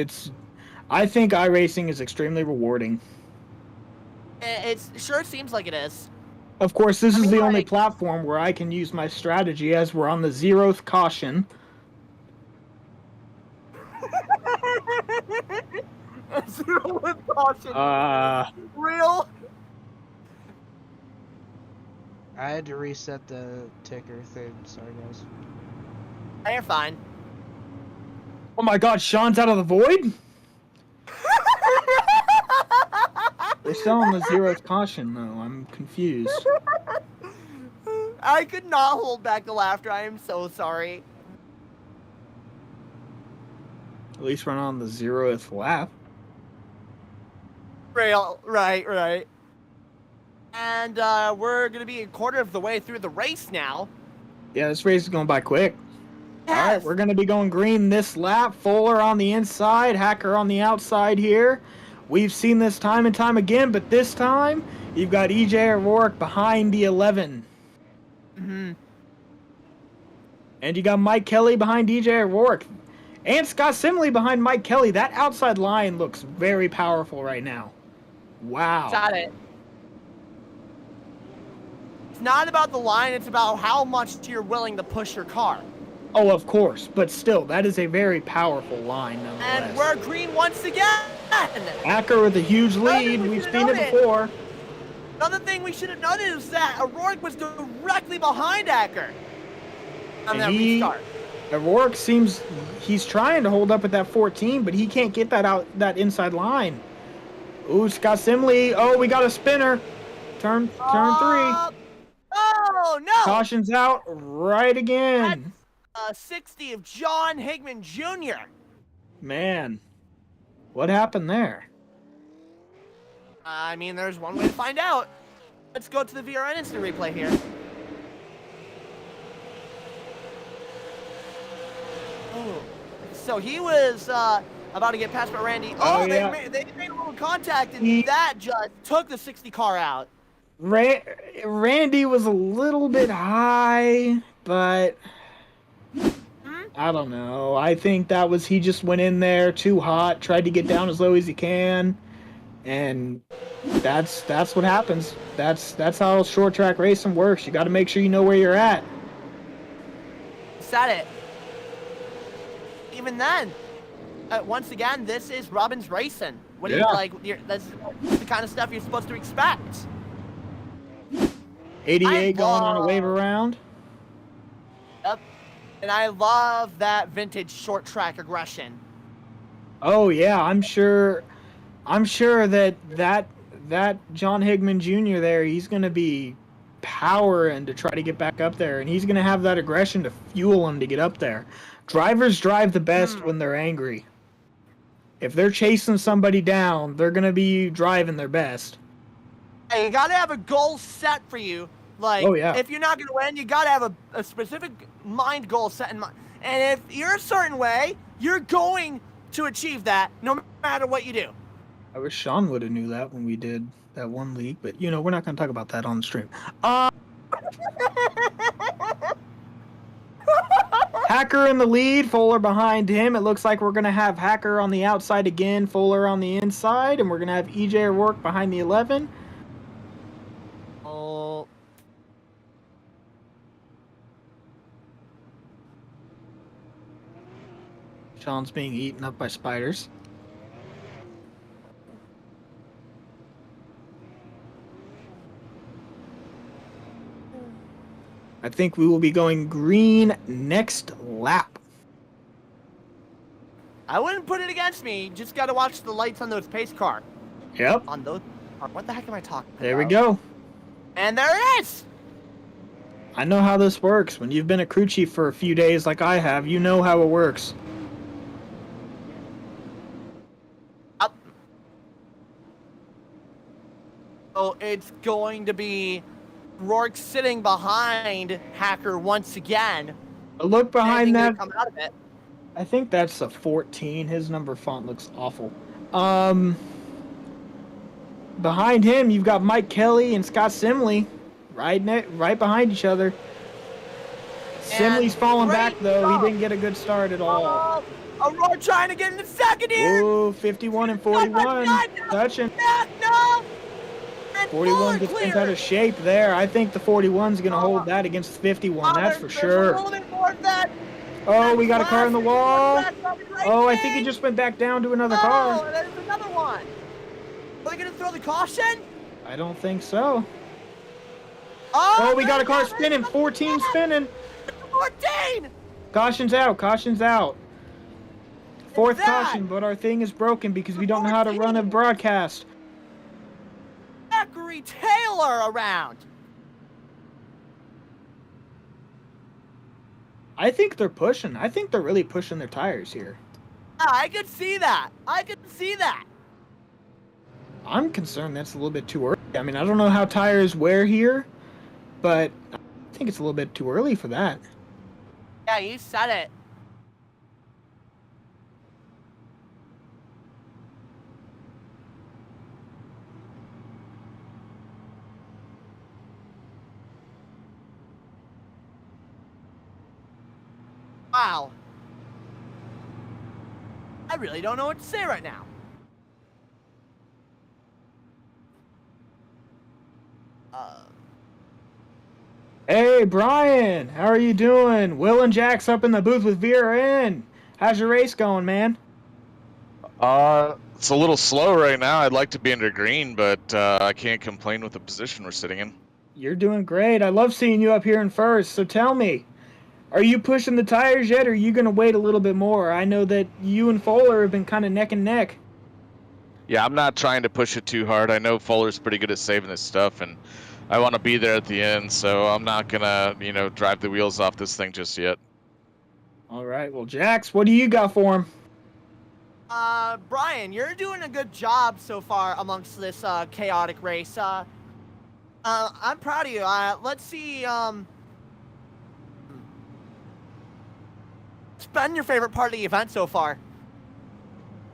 S2: I think iRacing is extremely rewarding.
S1: It sure seems like it is.
S2: Of course, this is the only platform where I can use my strategy as we're on the 0th caution.
S1: 0th caution. Real?
S4: I had to reset the ticker thing. Sorry, guys.
S1: You're fine.
S2: Oh my god, Sean's out of the void? We're still on the 0th caution, though. I'm confused.
S1: I could not hold back the laughter. I am so sorry.
S2: At least we're not on the 0th lap.
S1: Right. And we're going to be a quarter of the way through the race now.
S2: Yeah, this race is going by quick.
S1: Yes.
S2: All right, we're going to be going green this lap. Fuller on the inside, Hacker on the outside here. We've seen this time and time again, but this time, you've got EJ O'Rourke behind the 11.
S1: Mm-hmm.
S2: And you got Mike Kelly behind EJ O'Rourke. And Scott Simley behind Mike Kelly. That outside line looks very powerful right now. Wow.
S1: Got it. It's not about the line, it's about how much you're willing to push your car.
S2: Oh, of course. But still, that is a very powerful line nonetheless.
S1: And we're green once again.
S2: Acker with a huge lead. We've seen it before.
S1: Another thing we should have noted is that O'Rourke was directly behind Acker on that restart.
S2: O'Rourke seems he's trying to hold up at that 14, but he can't get that inside line. Ooh, Scott Simley. Oh, we got a spinner. Turn 3.
S1: Oh, no.
S2: Caution's out right again.
S1: That's 60 of John Higman Jr.
S2: Man, what happened there?
S1: I mean, there's one way to find out. Let's go to the VRN instant replay here. Oh, so he was about to get past by Randy. Oh,
S2: yeah.
S1: they made a little contact, and that just took the 60 car out.
S2: Randy was a little bit high, but I don't know. I think that was he just went in there too hot, tried to get down as low as he can, and that's what happens. That's how short track racing works. You got to make sure you know where you're at.
S1: Said it. Even then, once again, this is Robbins Racing. What do you like? That's the kind of stuff you're supposed to expect.
S2: 88 going on a wave around.
S1: Yep. And I love that vintage short track aggression.
S2: Oh yeah, I'm sure that John Higman Jr. there, he's going to be powering to try to get back up there, and he's going to have that aggression to fuel him to get up there. Drivers drive the best when they're angry. If they're chasing somebody down, they're going to be driving their best.
S1: Hey, you got to have a goal set for you. Like, if you're not going to win, you got to have a specific mind goal set in mind. And if you're a certain way, you're going to achieve that no matter what you do.
S2: I wish Sean would have knew that when we did that one league, but we're not going to talk about that on the stream. Hacker in the lead, Fuller behind him. It looks like we're going to have Hacker on the outside again, Fuller on the inside, and we're going to have EJ O'Rourke behind the 11.
S1: Oh.
S2: Sean's being eaten up by spiders. I think we will be going green next lap.
S1: I wouldn't put it against me. You just got to watch the lights on those pace car.
S2: Yep.
S1: On those. What the heck am I talking about?
S2: There we go.
S1: And there it is.
S2: I know how this works. When you've been a crew chief for a few days like I have, you know how it works.
S1: Up. So it's going to be Rourke sitting behind Hacker once again.
S2: But look behind that.
S1: Come out of it.
S2: I think that's a 14. His number font looks awful. Behind him, you've got Mike Kelly and Scott Simley right behind each other. Simley's falling back, though. He didn't get a good start at all.
S1: O'Rourke trying to get in the second here.
S2: Ooh, 51 and 41. Touching.
S1: No.
S2: 41 gets bent out of shape there. I think the 41's going to hold that against 51. That's for sure.
S1: A little bit more of that.
S2: Oh, we got a car in the wall. Oh, I think he just went back down to another car.
S1: Oh, there's another one. Are they going to throw the caution?
S2: I don't think so.
S1: Oh,
S2: we got a car spinning. 14 spinning.
S1: 14.
S2: Caution's out. Caution's out. Fourth caution, but our thing is broken because we don't know how to run a broadcast.
S1: Zachary Taylor around.
S2: I think they're pushing. I think they're really pushing their tires here.
S1: I could see that.
S2: I'm concerned that's a little bit too early. I mean, I don't know how tires wear here, but I think it's a little bit too early for that.
S1: Yeah, you said it. Wow. really don't know what to say right now.
S2: Hey, Brian, how are you doing? Will and Jack's up in the booth with VRN. How's your race going, man?
S5: It's a little slow right now. I'd like to be under green, but I can't complain with the position we're sitting in.
S2: You're doing great. I love seeing you up here in first. So tell me, are you pushing the tires yet, or are you going to wait a little bit more? I know that you and Fuller have been kind of neck and neck.
S5: Yeah, I'm not trying to push it too hard. I know Fuller's pretty good at saving his stuff, and I want to be there at the end, so I'm not gonna, drive the wheels off this thing just yet.
S2: All right. Well, Jax, what do you got for him?
S1: Brian, you're doing a good job so far amongst this chaotic race. I'm proud of you. Let's see. What's been your favorite part of the event so far?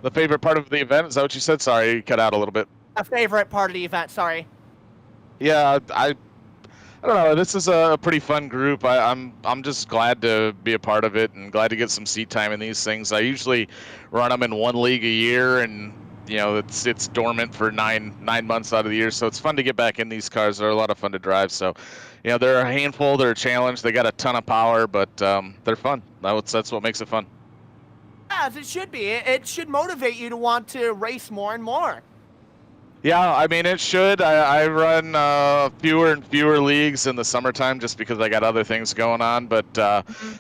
S5: The favorite part of the event, is that what you said? Sorry, you cut out a little bit.
S1: A favorite part of the event, sorry.
S5: Yeah, I don't know. This is a pretty fun group. I'm just glad to be a part of it and glad to get some seat time in these things. I usually run them in one league a year, and it's dormant for nine months out of the year. So it's fun to get back in these cars. They're a lot of fun to drive. So, they're a handful. They're a challenge. They got a ton of power, but they're fun. That's what makes it fun.
S1: As it should be. It should motivate you to want to race more and more.
S5: Yeah, I mean, it should. I run fewer and fewer leagues in the summertime just because I got other things going on, but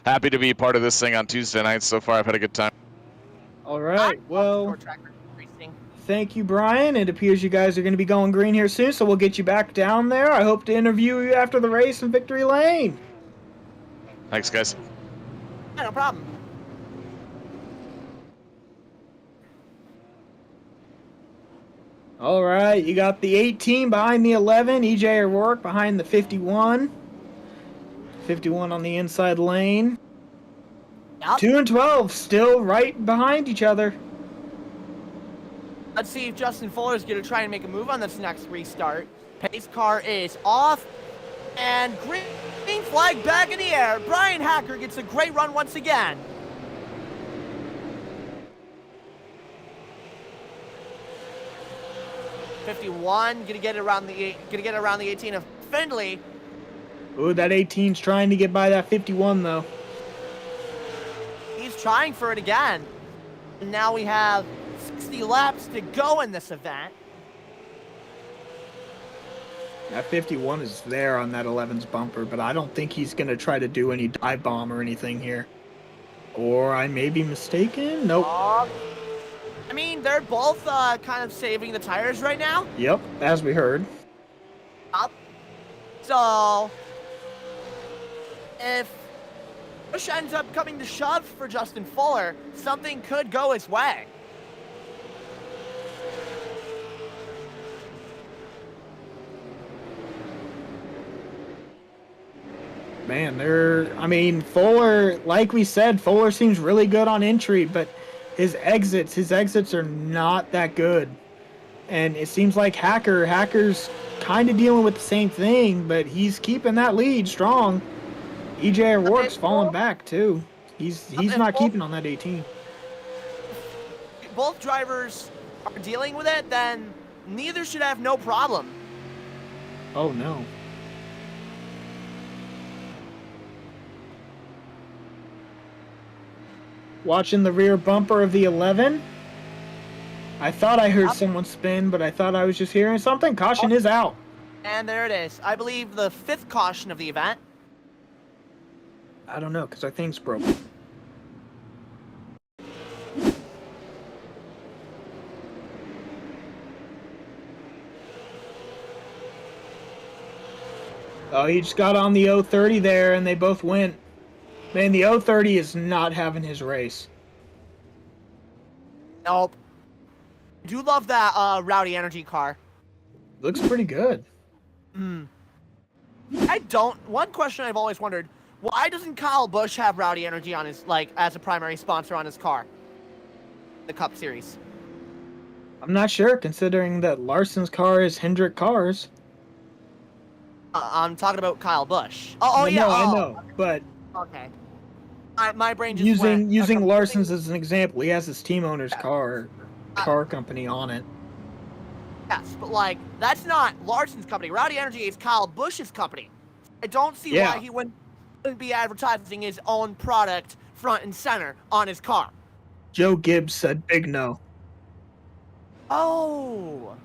S5: happy to be part of this thing on Tuesday nights. So far, I've had a good time.
S2: All right. Well,
S1: Short track racing.
S2: thank you, Brian. It appears you guys are going to be going green here soon, so we'll get you back down there. I hope to interview you after the race in Victory Lane.
S5: Thanks, guys.
S1: Yeah, no problem.
S2: All right, you got the 18 behind the 11, EJ O'Rourke behind the 51. 51 on the inside lane.
S1: Yep.
S2: 2 and 12 still right behind each other.
S1: Let's see if Justin Fuller is going to try and make a move on this next restart. Pace car is off. And green flag back in the air. Brian Hacker gets a great run once again. '51 gonna get it around the 18 of Findlay.
S2: Ooh, that 18's trying to get by that 51 though.
S1: He's trying for it again. And now we have 60 laps to go in this event.
S2: That 51 is there on that 11's bumper, but I don't think he's going to try to do any dive bomb or anything here. Or I may be mistaken? Nope.
S1: I mean, they're both kind of saving the tires right now.
S2: Yep, as we heard.
S1: So, if push ends up coming to shove for Justin Fuller, something could go his way.
S2: Man, Fuller, like we said, Fuller seems really good on entry, but his exits are not that good. And it seems like Hacker's kind of dealing with the same thing, but he's keeping that lead strong. EJ O'Rourke's falling back too. He's not keeping on that 18.
S1: If both drivers are dealing with it, then neither should have no problem.
S2: Oh no. Watching the rear bumper of the 11. I thought I heard someone spin, but I thought I was just hearing something. Caution is out.
S1: And there it is. I believe the 5th caution of the event.
S2: I don't know, because our thing's broke. Oh, he just got on the 030 there, and they both went. Man, the 030 is not having his race.
S1: Nope. I do love that Rowdy Energy car.
S2: Looks pretty good.
S1: One question I've always wondered, why doesn't Kyle Busch have Rowdy Energy on his, as a primary sponsor on his car? The Cup Series.
S2: I'm not sure, considering that Larson's car is Hendrick Cars.
S1: I'm talking about Kyle Busch. Oh, yeah.
S2: No, I know, but
S1: Okay. My brain just went
S2: Using
S1: from
S2: Larson's as an example, he has his team owner's car company on it.
S1: yes, but like that's not Larson's company. Rowdy Energy is Kyle Busch's company. I don't see
S2: Yeah.
S1: why he wouldn't be advertising his own product front and center on his car.
S2: Joe Gibbs said big no.
S1: Oh.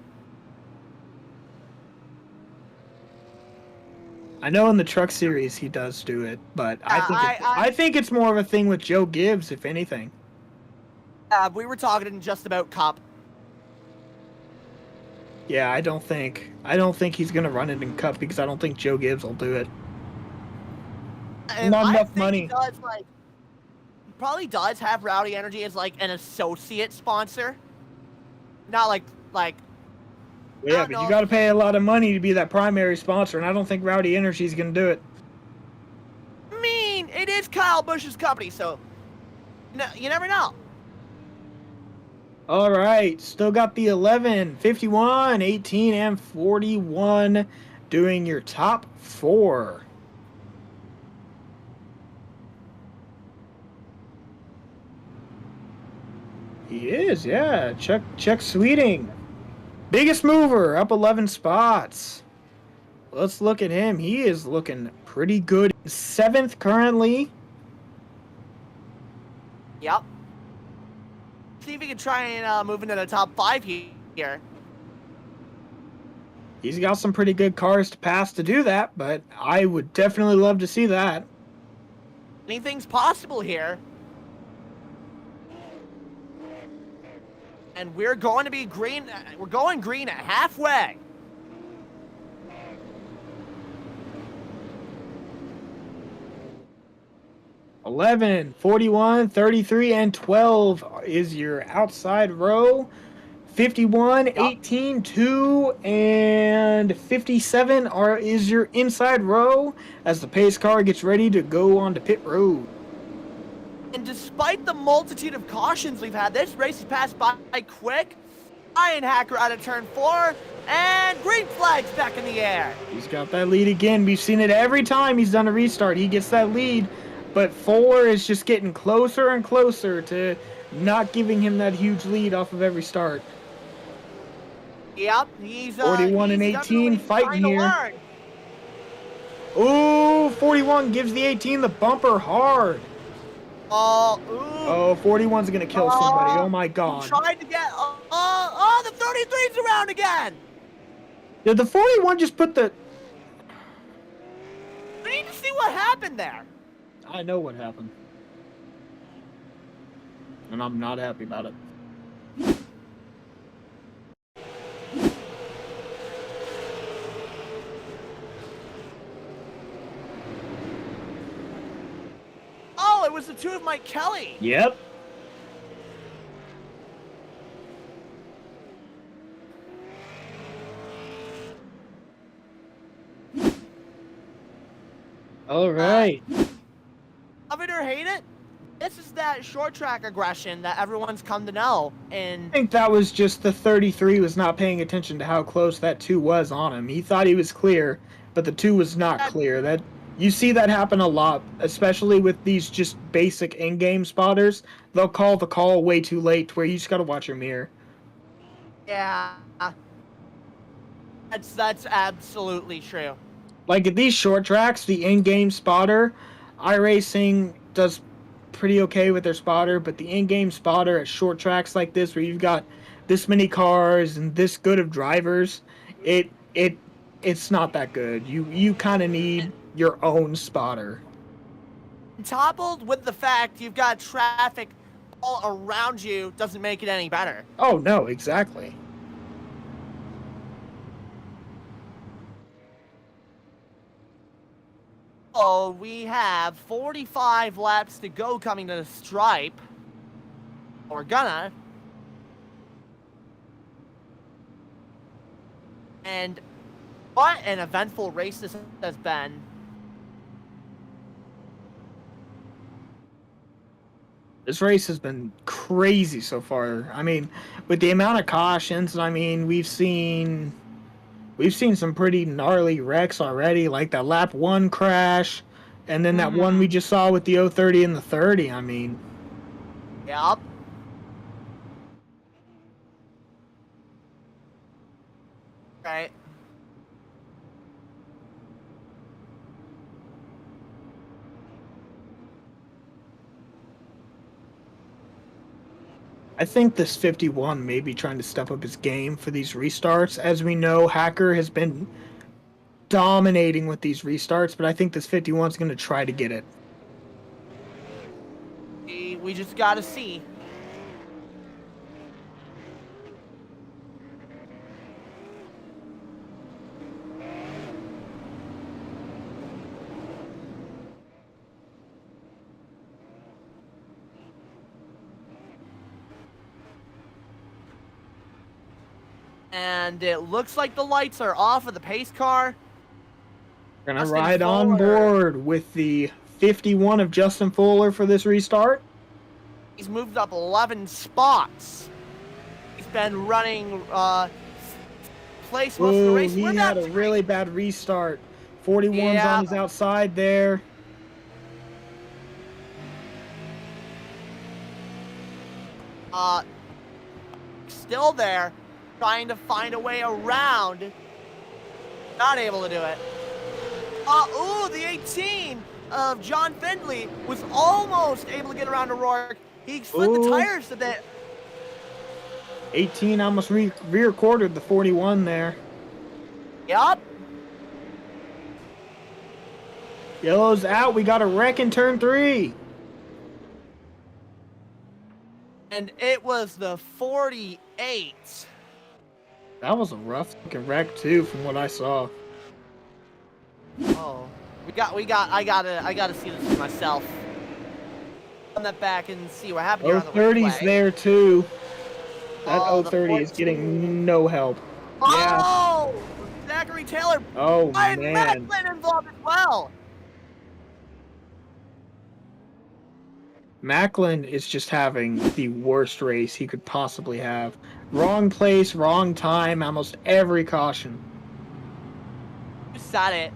S2: I know in the truck series he does do it, but
S1: Yeah,
S2: I think it's more of a thing with Joe Gibbs, if anything.
S1: We were talking just about Cup.
S2: Yeah, I don't think he's gonna run it in Cup because I don't think Joe Gibbs will do it.
S1: And
S2: Not
S1: I
S2: enough
S1: think
S2: money.
S1: he does he probably does have Rowdy Energy as like an associate sponsor. Not like
S2: Well, yeah, but you got to pay a lot of money to be that primary sponsor, and I don't think Rowdy Energy is gonna do it.
S1: I mean, it is Kyle Busch's company, so no, you never know.
S2: All right, still got the 11, 51, 18, and 41 doing your top 4. He is, yeah. Chuck Sweeting. Biggest mover, up 11 spots. Let's look at him. He is looking pretty good. 7th currently.
S1: Yep. See if he can try and move into the top 5 here.
S2: He's got some pretty good cars to pass to do that, but I would definitely love to see that.
S1: Anything's possible here. And we're going to be green. We're going green at halfway.
S2: $11, $41, $33, and $12 is your outside row. $51, $18, $2, and $57 is your inside row as the pace car gets ready to go on to pit road.
S1: And despite the multitude of cautions we've had, this race has passed by quick. Iron Hacker out of turn 4, and green flag's back in the air.
S2: He's got that lead again. We've seen it every time he's done a restart. He gets that lead, but Fuller is just getting closer and closer to not giving him that huge lead off of every start.
S1: Yep, he's
S2: 41 and 18 fighting here. Ooh, 41 gives the 18 the bumper hard. Oh, 41's gonna kill somebody. Oh my god.
S1: He tried to get. The 33's around again.
S2: Did the 41 just put the.
S1: We need to see what happened there.
S2: I know what happened. And I'm not happy about it.
S1: Oh, it was the 2 of Mike Kelly.
S2: Yep. All right.
S1: Love it or hate it, this is that short track aggression that everyone's come to know. And
S2: I think that was just the 33 was not paying attention to how close that 2 was on him. He thought he was clear, but the 2 was not clear. That you see that happen a lot, especially with these just basic in-game spotters. They'll call the call way too late to where you just got to watch your mirror.
S1: yeah, that's absolutely true.
S2: Like at these short tracks, the in-game spotter, iRacing does pretty okay with their spotter, but the in-game spotter at short tracks like this, where you've got this many cars and this good of drivers, it's not that good. You kind of need your own spotter.
S1: Toppled with the fact you've got traffic all around you doesn't make it any better.
S2: Oh no, exactly.
S1: Oh, we have 45 laps to go coming to the stripe. We're gonna. And what an eventful race this has been.
S2: This race has been crazy so far. I mean, with the amount of cautions, I mean, we've seen some pretty gnarly wrecks already, like that lap 1 crash. And then that one we just saw with the 030 and the 30, I mean.
S1: Yep. Right.
S2: I think this 51 may be trying to step up his game for these restarts. As we know, Hacker has been dominating with these restarts, but I think this 51 is going to try to get it.
S1: We just gotta see. And it looks like the lights are off of the pace car.
S2: We're going to
S1: Justin
S2: ride on
S1: Fuller.
S2: board with the 51 of Justin Fuller for this restart.
S1: He's moved up 11 spots. He's been running place most of the
S2: Ooh,
S1: race.
S2: he
S1: We're
S2: had
S1: not
S2: a really bad restart. 41's
S1: Yeah.
S2: on his outside there.
S1: Still there, trying to find a way around. Not able to do it. Ooh, the 18 of John Findley was almost able to get around to Rourke. He slid the
S2: Ooh.
S1: tires a bit.
S2: 18 almost rear-quartered the 41 there.
S1: Yup.
S2: Yellow's out. We got a wreck in turn 3.
S1: And it was the 48.
S2: That was a rough looking wreck too, from what I saw.
S1: Oh, I gotta see this for myself. Run that back and see what happened here on the
S2: 030's
S1: replay.
S2: there too. That
S1: Oh, the
S2: 030 is
S1: 14.
S2: getting no help. Yeah.
S1: Oh, Zachary Taylor.
S2: Oh
S1: And
S2: man.
S1: Macklin involved as well.
S2: Macklin is just having the worst race he could possibly have. Wrong place, wrong time, almost every caution.
S1: You said it.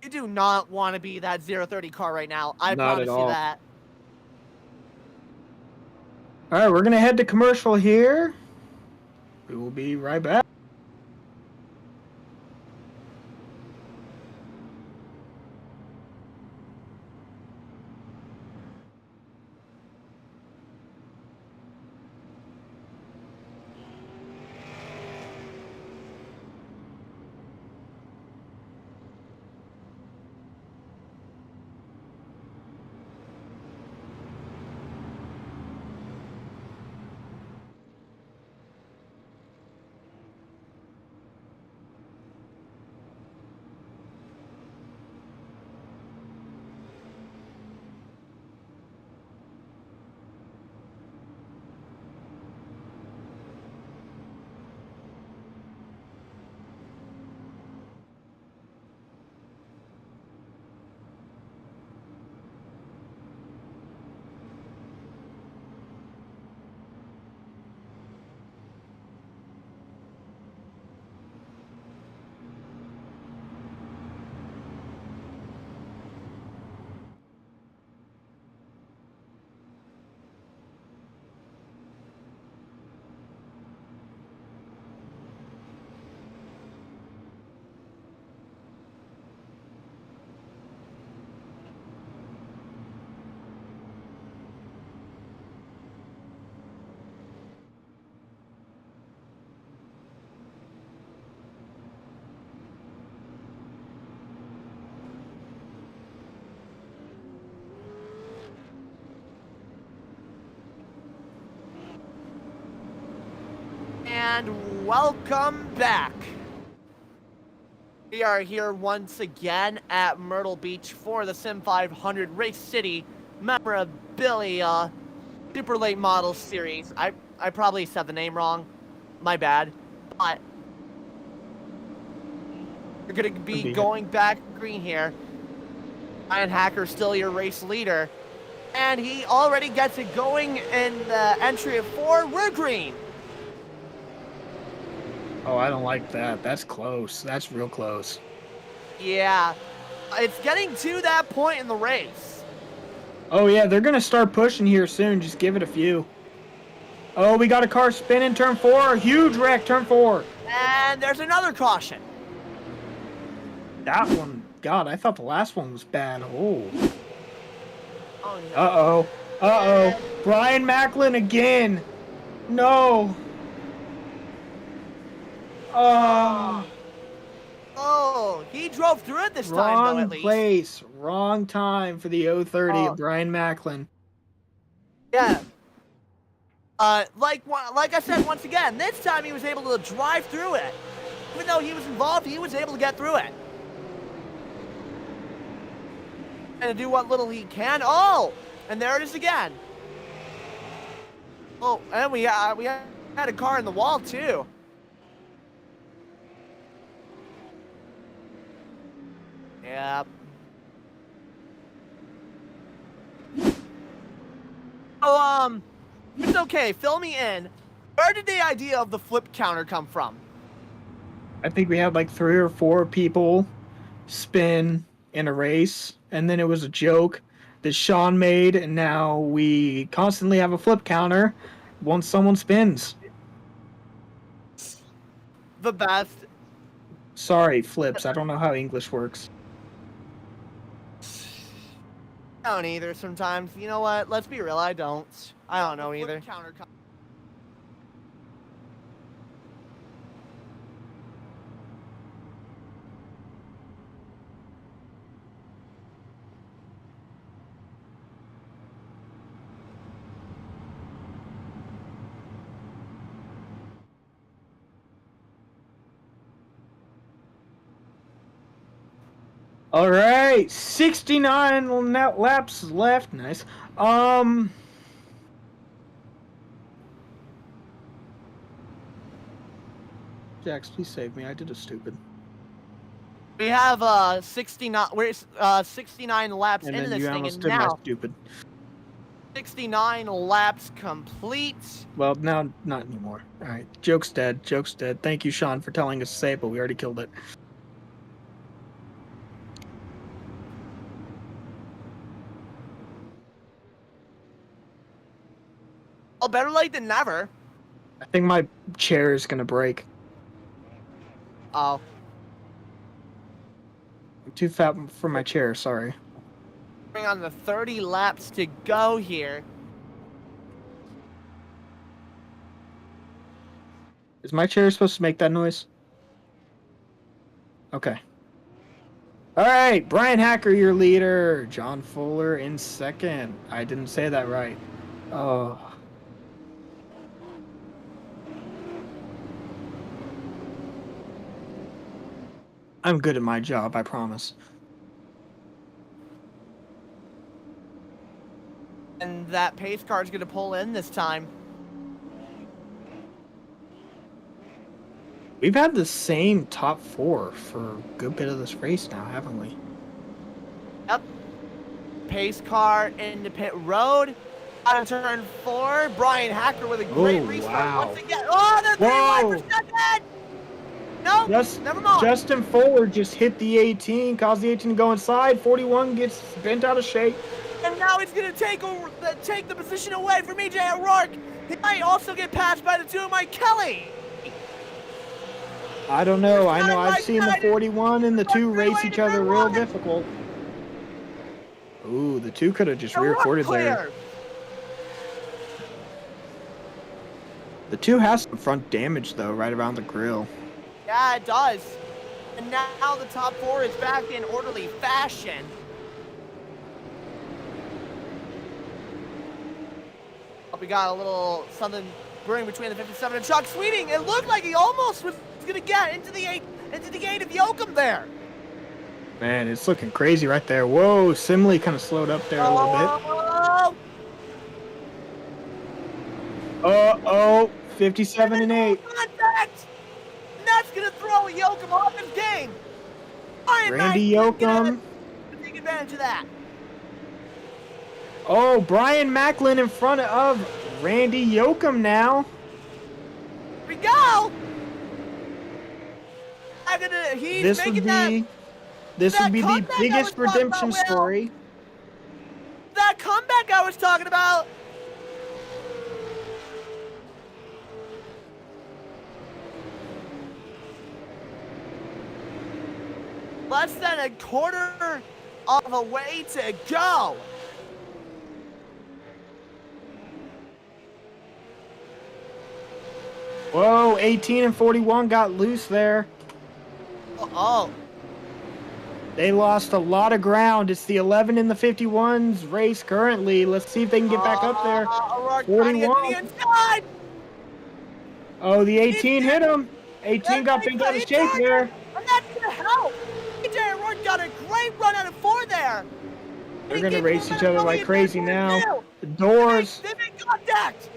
S1: You do not want to be that 030 car right now. I
S2: Not
S1: promise
S2: at
S1: you
S2: all.
S1: that.
S2: All right, we're going to head to commercial here. We will be right back.
S1: And welcome back. We are here once again at Myrtle Beach for the Sim500 Race City Memorabilia Super Late Model Series. I probably said the name wrong. My bad. But you're going to be going back green here. Ryan Hacker still your race leader. And he already gets it going in the entry of 4. We're green.
S2: Oh, I don't like that. That's close. That's real close.
S1: Yeah. It's getting to that point in the race.
S2: Oh, yeah, they're going to start pushing here soon. Just give it a few. Oh, we got a car spinning turn 4. Huge wreck, turn 4.
S1: And there's another caution.
S2: That one, God, I thought the last one was bad. Oh.
S1: Oh, no.
S2: Uh-oh. Uh-oh. Brian Macklin again. No.
S1: Oh, he drove through it this time, though, at
S2: Wrong
S1: least.
S2: place. Wrong time for the 030 of Brian Macklin.
S1: Yeah. Like I said, once again, this time he was able to drive through it. Even though he was involved, he was able to get through it. And to do what little he can. Oh! And there it is again. Oh, and we had a car in the wall, too. Yep. Oh, it's okay. Fill me in. Where did the idea of the flip counter come from?
S2: I think we had like 3 or 4 people spin in a race, and then it was a joke that Sean made, and now we constantly have a flip counter once someone spins.
S1: The best.
S2: Sorry, flips. I don't know how English works.
S1: I don't either sometimes. You know what? Let's be real. I don't. I don't know either.
S2: All right, 69 laps left. Nice. Jax, please save me. I did a stupid.
S1: We have 69. We're 69 laps
S2: And
S1: into
S2: then
S1: this
S2: you
S1: thing,
S2: almost
S1: and
S2: did my
S1: now
S2: stupid.
S1: 69 laps complete.
S2: Well, now not anymore. All right, joke's dead. Joke's dead. Thank you, Sean, for telling us to say it, but we already killed it.
S1: Well, better late than never.
S2: I think my chair is gonna break.
S1: Oh.
S2: I'm too fat for my chair. Sorry.
S1: Bring on the 30 laps to go here.
S2: Is my chair supposed to make that noise? Okay. All right, Brian Hacker, your leader. John Fuller in second. I didn't say that right. Oh. I'm good at my job, I promise.
S1: And that pace car is going to pull in this time.
S2: We've had the same top 4 for a good bit of this race now, haven't we?
S1: Yep. Pace car into pit road. On turn 4, Brian Hacker with a great restart
S2: wow.
S1: once again. Oh, they're 3 wide for second! Nope, never mind.
S2: Justin Fuller just hit the 18, caused the 18 to go inside. 41 gets bent out of shape.
S1: And now he's going to take the position away from EJ O'Rourke. He might also get passed by the 2 of Mike Kelly.
S2: I don't know. I know I've
S1: Mike
S2: seen the
S1: Kelly.
S2: 41 and the 2 race
S1: Freeway
S2: each
S1: to
S2: other
S1: turn
S2: real
S1: 1.
S2: difficult. Ooh, the 2 could have just
S1: O'Rourke
S2: re-recorded there.
S1: clear.
S2: The 2 has some front damage, though, right around the grill.
S1: Yeah, it does. And now the top 4 is back in orderly fashion. We got a little something brewing between the 57 and Chuck Sweeting. It looked like he almost was going to get into the gate of Yoakum there.
S2: Man, it's looking crazy right there. Whoa, Simley kind of slowed up there a little bit. Uh-oh, 57 and 8.
S1: Contact! And that's going to throw Yoakum off his game.
S2: Randy Yoakum.
S1: Take advantage of that.
S2: Oh, Brian Macklin in front of Randy Yoakum now.
S1: Here we go. He's
S2: This would
S1: making that.
S2: be This would be the
S1: comeback I was
S2: biggest
S1: talking
S2: redemption
S1: about, Will.
S2: story.
S1: That comeback I was talking about. Less than a quarter of a way to go.
S2: Whoa, 18 and 41 got loose there.
S1: Oh.
S2: They lost a lot of ground. It's the 11 and the 51s race currently. Let's see if they can get back up there.
S1: O'Rourke trying to get to the
S2: 41.
S1: inside.
S2: Oh, the 18 hit him. 18 got bent out of shape there.
S1: And that's going to help. AJ O'Rourke got a great run out of 4 there.
S2: They're going to race each other like crazy now. The doors.
S1: They make contact.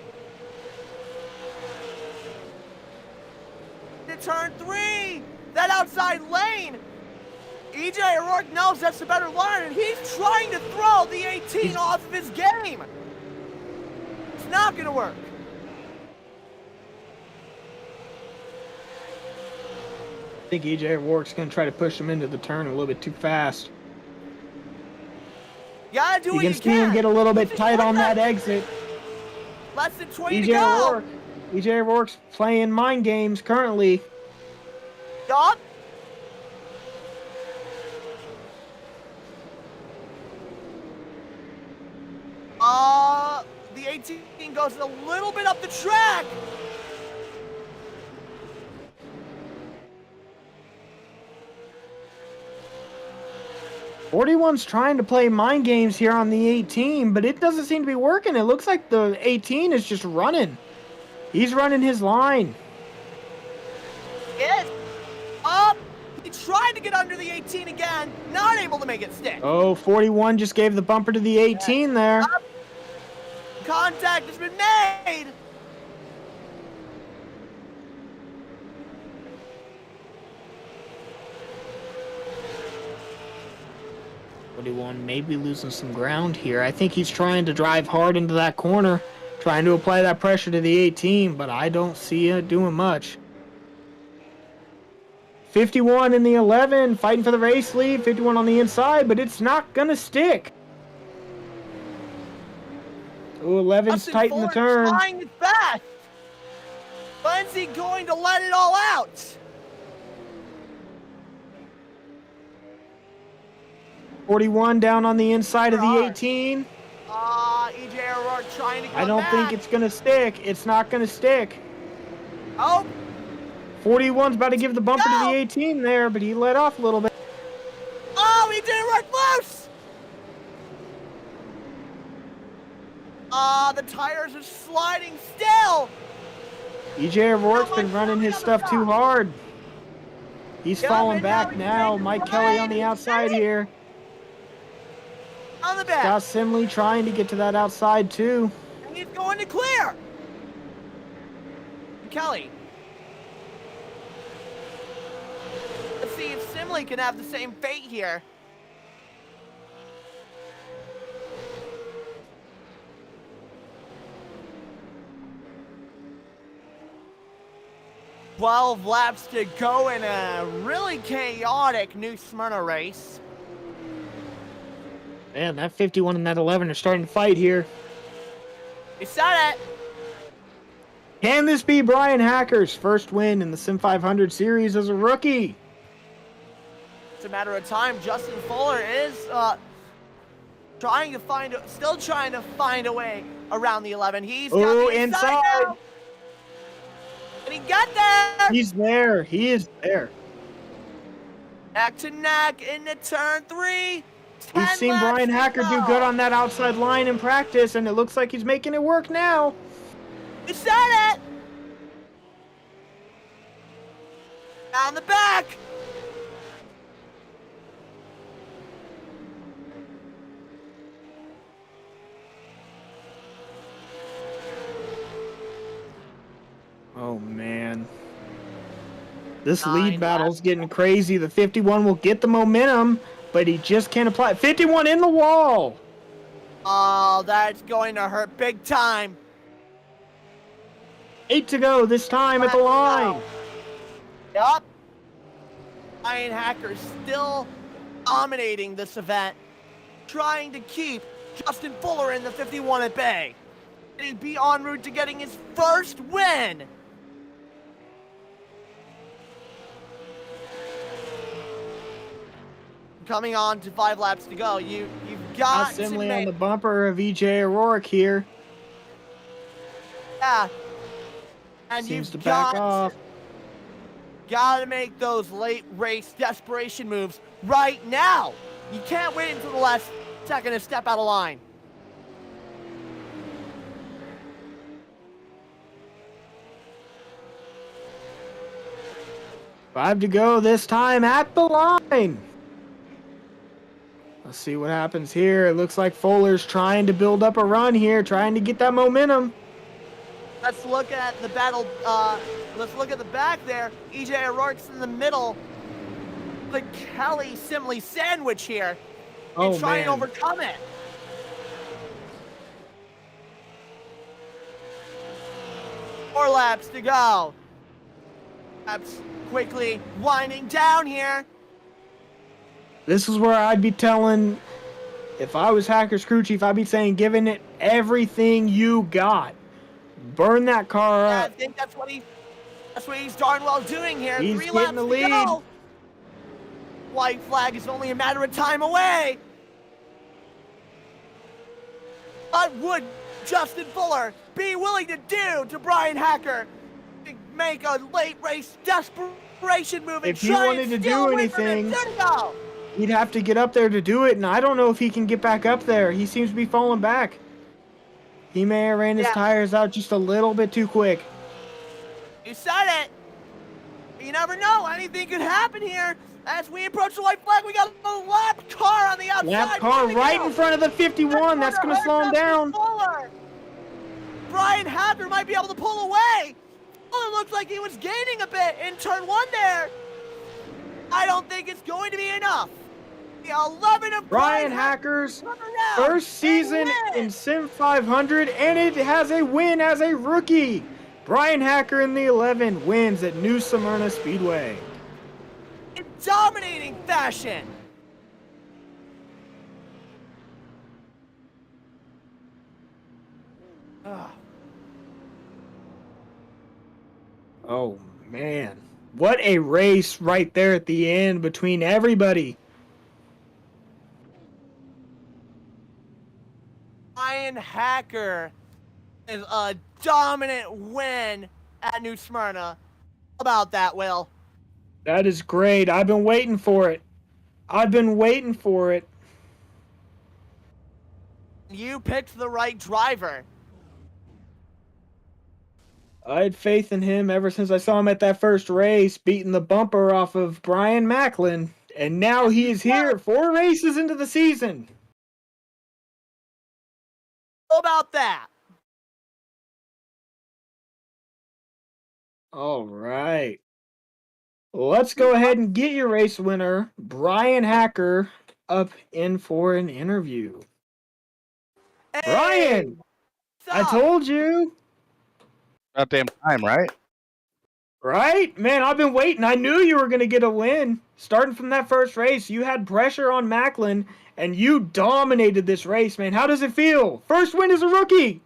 S1: To turn 3. That outside lane. EJ O'Rourke knows that's the better line, and he's trying to throw the 18 off of his game. It's not going to work.
S2: I think EJ O'Rourke's going to try to push him into the turn a little bit too fast.
S1: You gotta do what
S2: You
S1: you
S2: can see him get a little bit tight on that exit.
S1: Less than 20 to
S2: EJ
S1: go.
S2: O'Rourke. EJ O'Rourke's playing mind games currently.
S1: Yup. The 18 goes a little bit up the track.
S2: '41's trying to play mind games here on the 18, but it doesn't seem to be working. It looks like the 18 is just running. He's running his line.
S1: Yes. Up. He tried to get under the 18 again. Not able to make it stick.
S2: Oh, 41 just gave the bumper to the 18 there.
S1: Up. Contact has been made.
S2: '41 maybe losing some ground here. I think he's trying to drive hard into that corner, trying to apply that pressure to the 18, but I don't see it doing much. 51 in the 11, fighting for the race lead. 51 on the inside, but it's not going to stick. Oh, 11's tight in the turn.
S1: Trying his best. When's he going to let it all out?
S2: 41 down on the inside of the 18.
S1: EJ O'Rourke trying to come
S2: I don't
S1: back.
S2: think it's going to stick. It's not going to stick.
S1: Oh.
S2: 41's about to give the bumper to the 18 there, but he let off a little bit.
S1: Oh, EJ O'Rourke loose. The tires are sliding still.
S2: EJ O'Rourke's been running his stuff too hard. He's falling back now. Mike Kelly on the outside here.
S1: On the back.
S2: Scott Simley trying to get to that outside too.
S1: And he's going to clear. Kelly. Let's see if Simley can have the same fate here. "12 laps to go in a really chaotic New Smyrna race."
S2: Man, that 51 and that 11 are starting to fight here.
S1: You said it.
S2: Can this be Brian Hacker's first win in the Sim500 series as a rookie?
S1: It's a matter of time. Justin Fuller is still trying to find a way around the 11. He's got the inside now. And he got there.
S2: He's there. He is there.
S1: Neck to neck into turn 3.
S2: We've seen Brian Hacker do good on that outside line in practice, and it looks like he's making it work now.
S1: You said it. Down the back.
S2: Oh, man. This lead battle's getting crazy. The 51 will get the momentum, but he just can't apply. 51 in the wall.
S1: Oh, that's going to hurt big time.
S2: 8 to go this time at the line.
S1: Yup. Brian Hacker still dominating this event, trying to keep Justin Fuller in the 51 at bay. And he'd be en route to getting his first win. Coming on to 5 laps to go. You've got to
S2: Simley on
S1: make,
S2: the bumper of EJ O'Rourke here.
S1: yeah. And
S2: Seems
S1: you've
S2: to back off.
S1: Gotta make those late race desperation moves right now. You can't wait until the last second to step out of line.
S2: Five to go this time at the line. Let's see what happens here. It looks like Fuller's trying to build up a run here, trying to get that momentum.
S1: Let's look at the battle. Let's look at the back there. EJ O'Rourke's in the middle. The Kelly Simley sandwich here.
S2: Oh,
S1: and try and
S2: man.
S1: overcome it. Four laps to go. Laps quickly winding down here.
S2: This is where I'd be telling, if I was Hacker's crew chief, I'd be saying, giving it everything you got. Burn that car
S1: I
S2: up.
S1: think that's what he's darn well doing here.
S2: He's
S1: 3
S2: getting
S1: laps
S2: the
S1: to
S2: lead.
S1: go. White flag is only a matter of time away. What would Justin Fuller be willing to do to Brian Hacker to make a late race desperation move and
S2: If he
S1: try
S2: wanted
S1: and
S2: to
S1: steal
S2: do
S1: a win from him?
S2: anything,
S1: There we go.
S2: he'd have to get up there to do it, and I don't know if he can get back up there. He seems to be falling back. He may have ran his
S1: Yeah.
S2: tires out just a little bit too quick.
S1: You said it. You never know. Anything could happen here. As we approach the white flag, we got a lap car on the outside.
S2: Lap car
S1: Way to
S2: right
S1: go.
S2: in front of the 51. That's going to slow him down.
S1: Fuller. Brian Hacker might be able to pull away. Well, it looks like he was gaining a bit in turn 1 there. I don't think it's going to be enough. The 11 of
S2: Brian Hacker's
S1: come around
S2: first season
S1: and win.
S2: in Sim500, and it has a win as a rookie. Brian Hacker in the 11 wins at New Smyrna Speedway.
S1: In dominating fashion. Ah.
S2: Oh, man. What a race right there at the end between everybody.
S1: Brian Hacker is a dominant win at New Smyrna. How about that, Will?
S2: That is great. I've been waiting for it. I've been waiting for it.
S1: You picked the right driver.
S2: I had faith in him ever since I saw him at that first race, beating the bumper off of Brian Macklin. And now he is here 4 races into the season.
S1: How about that?
S2: All right. Let's go ahead and get your race winner, Brian Hacker, up in for an interview.
S1: Hey,
S2: Brian, I
S1: what's up?
S2: told you.
S5: About damn time, right?
S2: Right? Man, I've been waiting. I knew you were going to get a win. Starting from that first race, you had pressure on Macklin, and you dominated this race, man. How does it feel? First win as a rookie.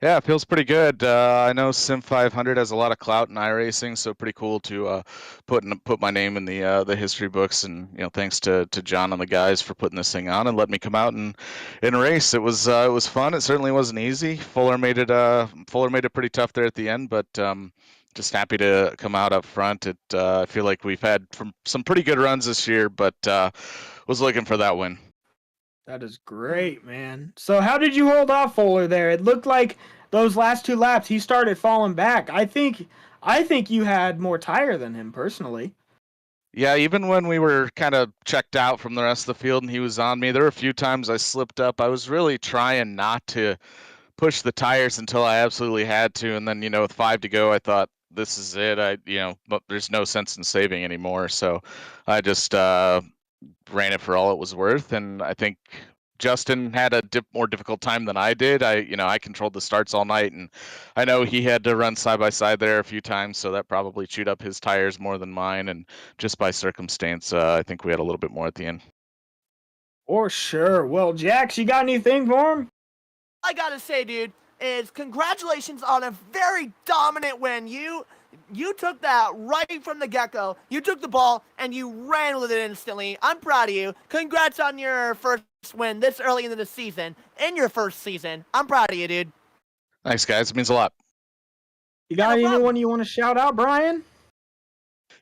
S5: Yeah, it feels pretty good. I know Sim500 has a lot of clout in iRacing, so pretty cool to put my name in the history books. And thanks to John and the guys for putting this thing on and letting me come out and race. It was fun. It certainly wasn't easy. Fuller made it pretty tough there at the end, but just happy to come out up front. I feel like we've had some pretty good runs this year, but was looking for that win.
S2: That is great, man. So how did you hold off Fuller there? It looked like those last 2 laps he started falling back. I think you had more tire than him personally.
S5: Yeah, even when we were kind of checked out from the rest of the field and he was on me, there were a few times I slipped up. I was really trying not to push the tires until I absolutely had to, and then with 5 to go, I thought this is it. But there's no sense in saving anymore, so I just ran it for all it was worth, and I think Justin had a more difficult time than I did. I controlled the starts all night, and I know he had to run side by side there a few times, so that probably chewed up his tires more than mine. And just by circumstance, I think we had a little bit more at the end.
S2: For sure. Well, Jax, you got anything for him?
S1: I gotta say, dude, is congratulations on a very dominant win. You took that right from the get-go. You took the ball and you ran with it instantly. I'm proud of you. Congrats on your first win this early into the season. In your first season. I'm proud of you, dude.
S5: Thanks, guys. It means a lot.
S2: You
S1: Yeah,
S2: got
S1: no
S2: anyone
S1: problem.
S2: you want to shout out, Brian?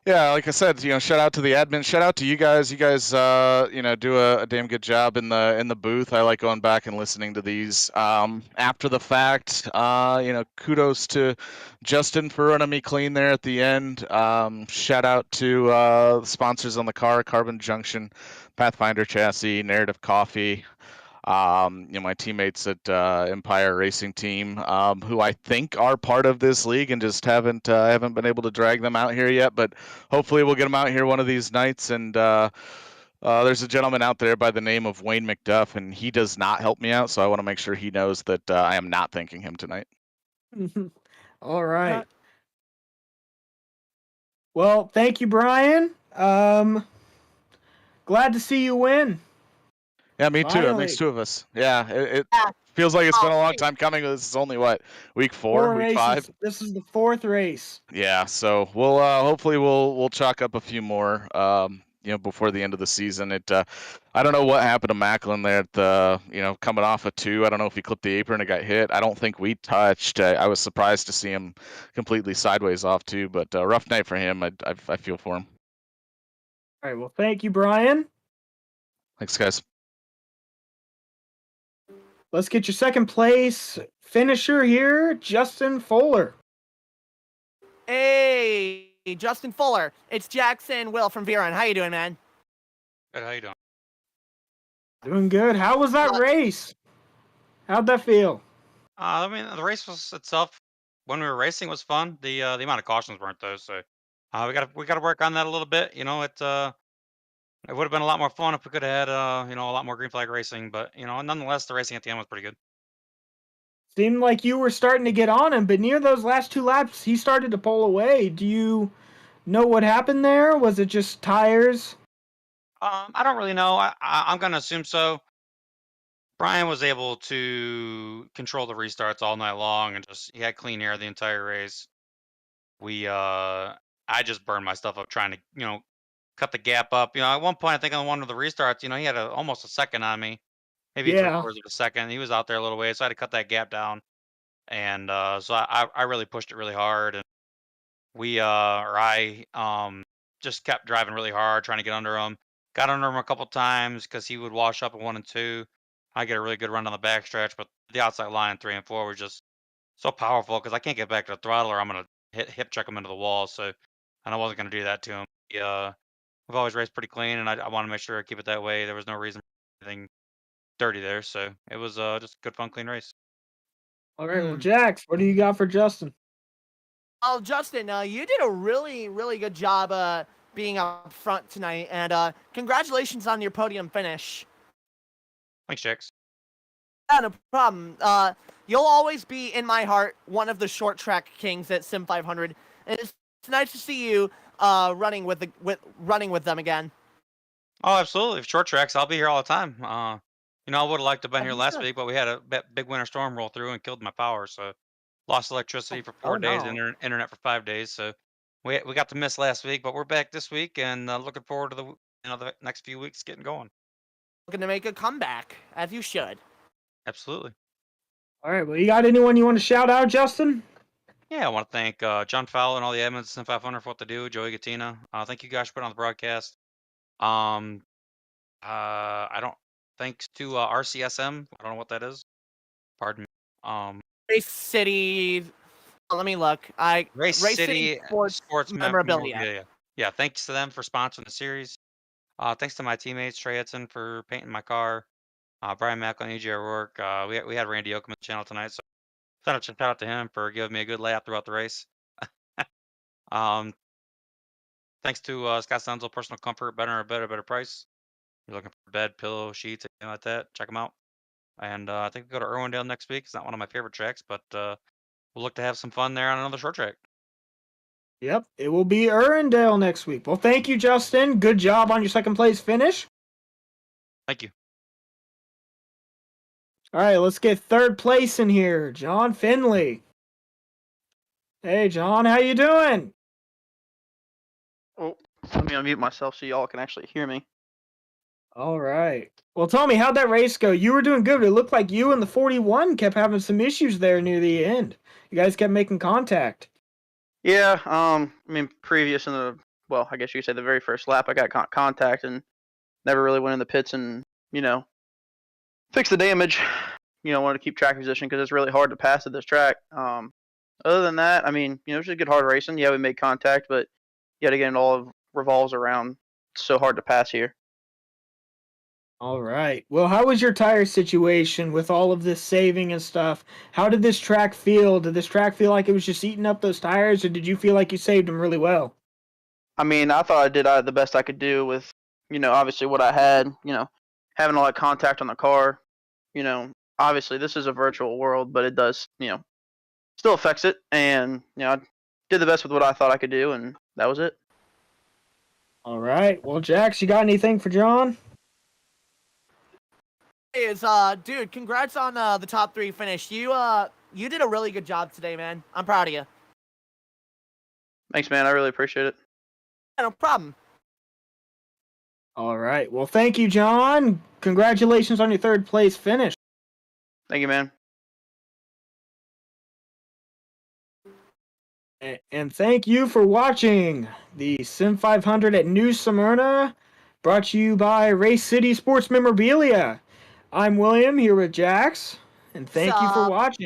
S5: Yeah, like I said, shout out to the admin. Shout out to you guys. You guys, do a damn good job in the booth. I like going back and listening to these after the fact. Kudos to Justin for running me clean there at the end. Shout out to the sponsors on the car: Carbon Junction, Pathfinder Chassis, Narrative Coffee. My teammates at Empire Racing Team, who I think are part of this league and just haven't been able to drag them out here yet. But hopefully we'll get them out here one of these nights. And there's a gentleman out there by the name of Wayne McDuff, and he does not help me out. So I want to make sure he knows that I am not thanking him tonight.
S2: All right. Well, thank you, Brian. Glad to see you win.
S5: Yeah, me too. It
S2: Finally.
S5: makes two of us. Yeah, it
S1: Yeah.
S5: feels like it's been a long
S1: Hey.
S5: time coming. This is only what, week 4, week 5?
S2: This is the 4th race.
S5: Yeah, so we'll hopefully we'll chalk up a few more before the end of the season. I don't know what happened to Macklin there at the coming off a 2. I don't know if he clipped the apron and got hit. I don't think we touched. I was surprised to see him completely sideways off too, but rough night for him. I feel for him.
S2: All right, well, thank you, Brian.
S5: Thanks, guys.
S2: Let's get your second place finisher here, Justin Fuller.
S1: Hey, Justin Fuller. It's Jackson Will from Viron. How you doing, man?
S6: Good, how you doing?
S2: Doing good. How was that race? How'd that feel?
S6: I mean, the race was itself when we were racing was fun. The amount of cautions weren't though, so we got to work on that a little bit. It would have been a lot more fun if we could have had a lot more green flag racing, but nonetheless, the racing at the end was pretty good.
S2: Seemed like you were starting to get on him, but near those last 2 laps, he started to pull away. Do you know what happened there? Was it just tires?
S6: I don't really know. I'm gonna assume so. Brian was able to control the restarts all night long and he had clean air the entire race. I just burned my stuff up trying to cut the gap up. At one point, I think on one of the restarts, he had almost a second on me, maybe
S2: Yeah.
S6: 3/4 of a second. He was out there a little way, so I had to cut that gap down. And so I really pushed it really hard, and I just kept driving really hard, trying to get under him. Got under him a couple times because he would wash up at 1 and 2. I get a really good run on the backstretch, but the outside line 3 and 4 were just so powerful because I can't get back to the throttle or I'm gonna hip check him into the wall. So, and I wasn't gonna do that to him. We've always raced pretty clean, and I want to make sure I keep it that way. There was no reason for anything dirty there, so it was just a good, fun, clean race.
S2: All right, well, Jax, what do you got for Justin?
S1: Well, Justin, you did a really, really good job being up front tonight, and congratulations on your podium finish.
S6: Thanks, Jax.
S1: Yeah, no problem. You'll always be in my heart one of the short track kings at Sim500, and it's nice to see you running with them again.
S6: Oh, absolutely. Short tracks, I'll be here all the time. I would have liked to have been here last week, but we had a big winter storm roll through and killed my power, so lost electricity for 4 days,
S1: no.
S6: internet for 5 days. So we got to miss last week, but we're back this week, and looking forward to the next few weeks getting going.
S1: Looking to make a comeback, as you should.
S6: Absolutely.
S2: All right, well, you got anyone you want to shout out, Justin?
S6: Yeah, I want to thank John Fowler and all the admins at Sim500 for what they do. Joey Gattina, thank you guys for putting on the broadcast. I don't. Thanks to RCSM. I don't know what that is. Pardon me.
S1: Race City. Let me look.
S6: Race City
S1: Sports memorabilia.
S6: memorabilia. Yeah, thanks to them for sponsoring the series. Thanks to my teammates, Trey Edson, for painting my car. Brian Macklin, EJ O'Rourke. We had Randy Oakham on the channel tonight, so shout out to him for giving me a good layout throughout the race. Thanks to Scott Stenzel, Personal Comfort, better price. You're looking for bed, pillow, sheets, anything like that, check them out. And I think we go to Irwindale next week. It's not one of my favorite tracks, but we'll look to have some fun there on another short track.
S2: Yep, it will be Irwindale next week. Well, thank you, Justin. Good job on your second place finish.
S6: Thank you.
S2: All right, let's get third place in here. John Finley. Hey, John, how you doing?
S7: Oh, let me unmute myself so y'all can actually hear me.
S2: All right. Well, tell me, how'd that race go? You were doing good. It looked like you and the 41 kept having some issues there near the end. You guys kept making contact.
S7: Yeah, I mean, previous in the, well, I guess you could say the very first lap, I got contact and never really went in the pits and, fix the damage. Wanted to keep track position because it's really hard to pass at this track. Other than that, I mean, it was just good hard racing. Yeah, we made contact, but yet again, it all revolves around it's so hard to pass here.
S2: All right. Well, how was your tire situation with all of this saving and stuff? How did this track feel? Did this track feel like it was just eating up those tires, or did you feel like you saved them really well?
S7: I mean, I thought I did the best I could do with, obviously what I had, having all that contact on the car. Obviously this is a virtual world, but it does, still affects it. And, I did the best with what I thought I could do, and that was it.
S2: All right. Well, Jax, you got anything for John?
S1: Dude, congrats on the top 3 finish. You did a really good job today, man. I'm proud of you.
S7: Thanks, man. I really appreciate it.
S1: Yeah, no problem.
S2: All right. Well, thank you, John. Congratulations on your third place finish.
S7: Thank you, man.
S2: And thank you for watching the Sim500 at New Smyrna, brought to you by Race City Sports Memorabilia. I'm William here with Jax, and thank you for watching.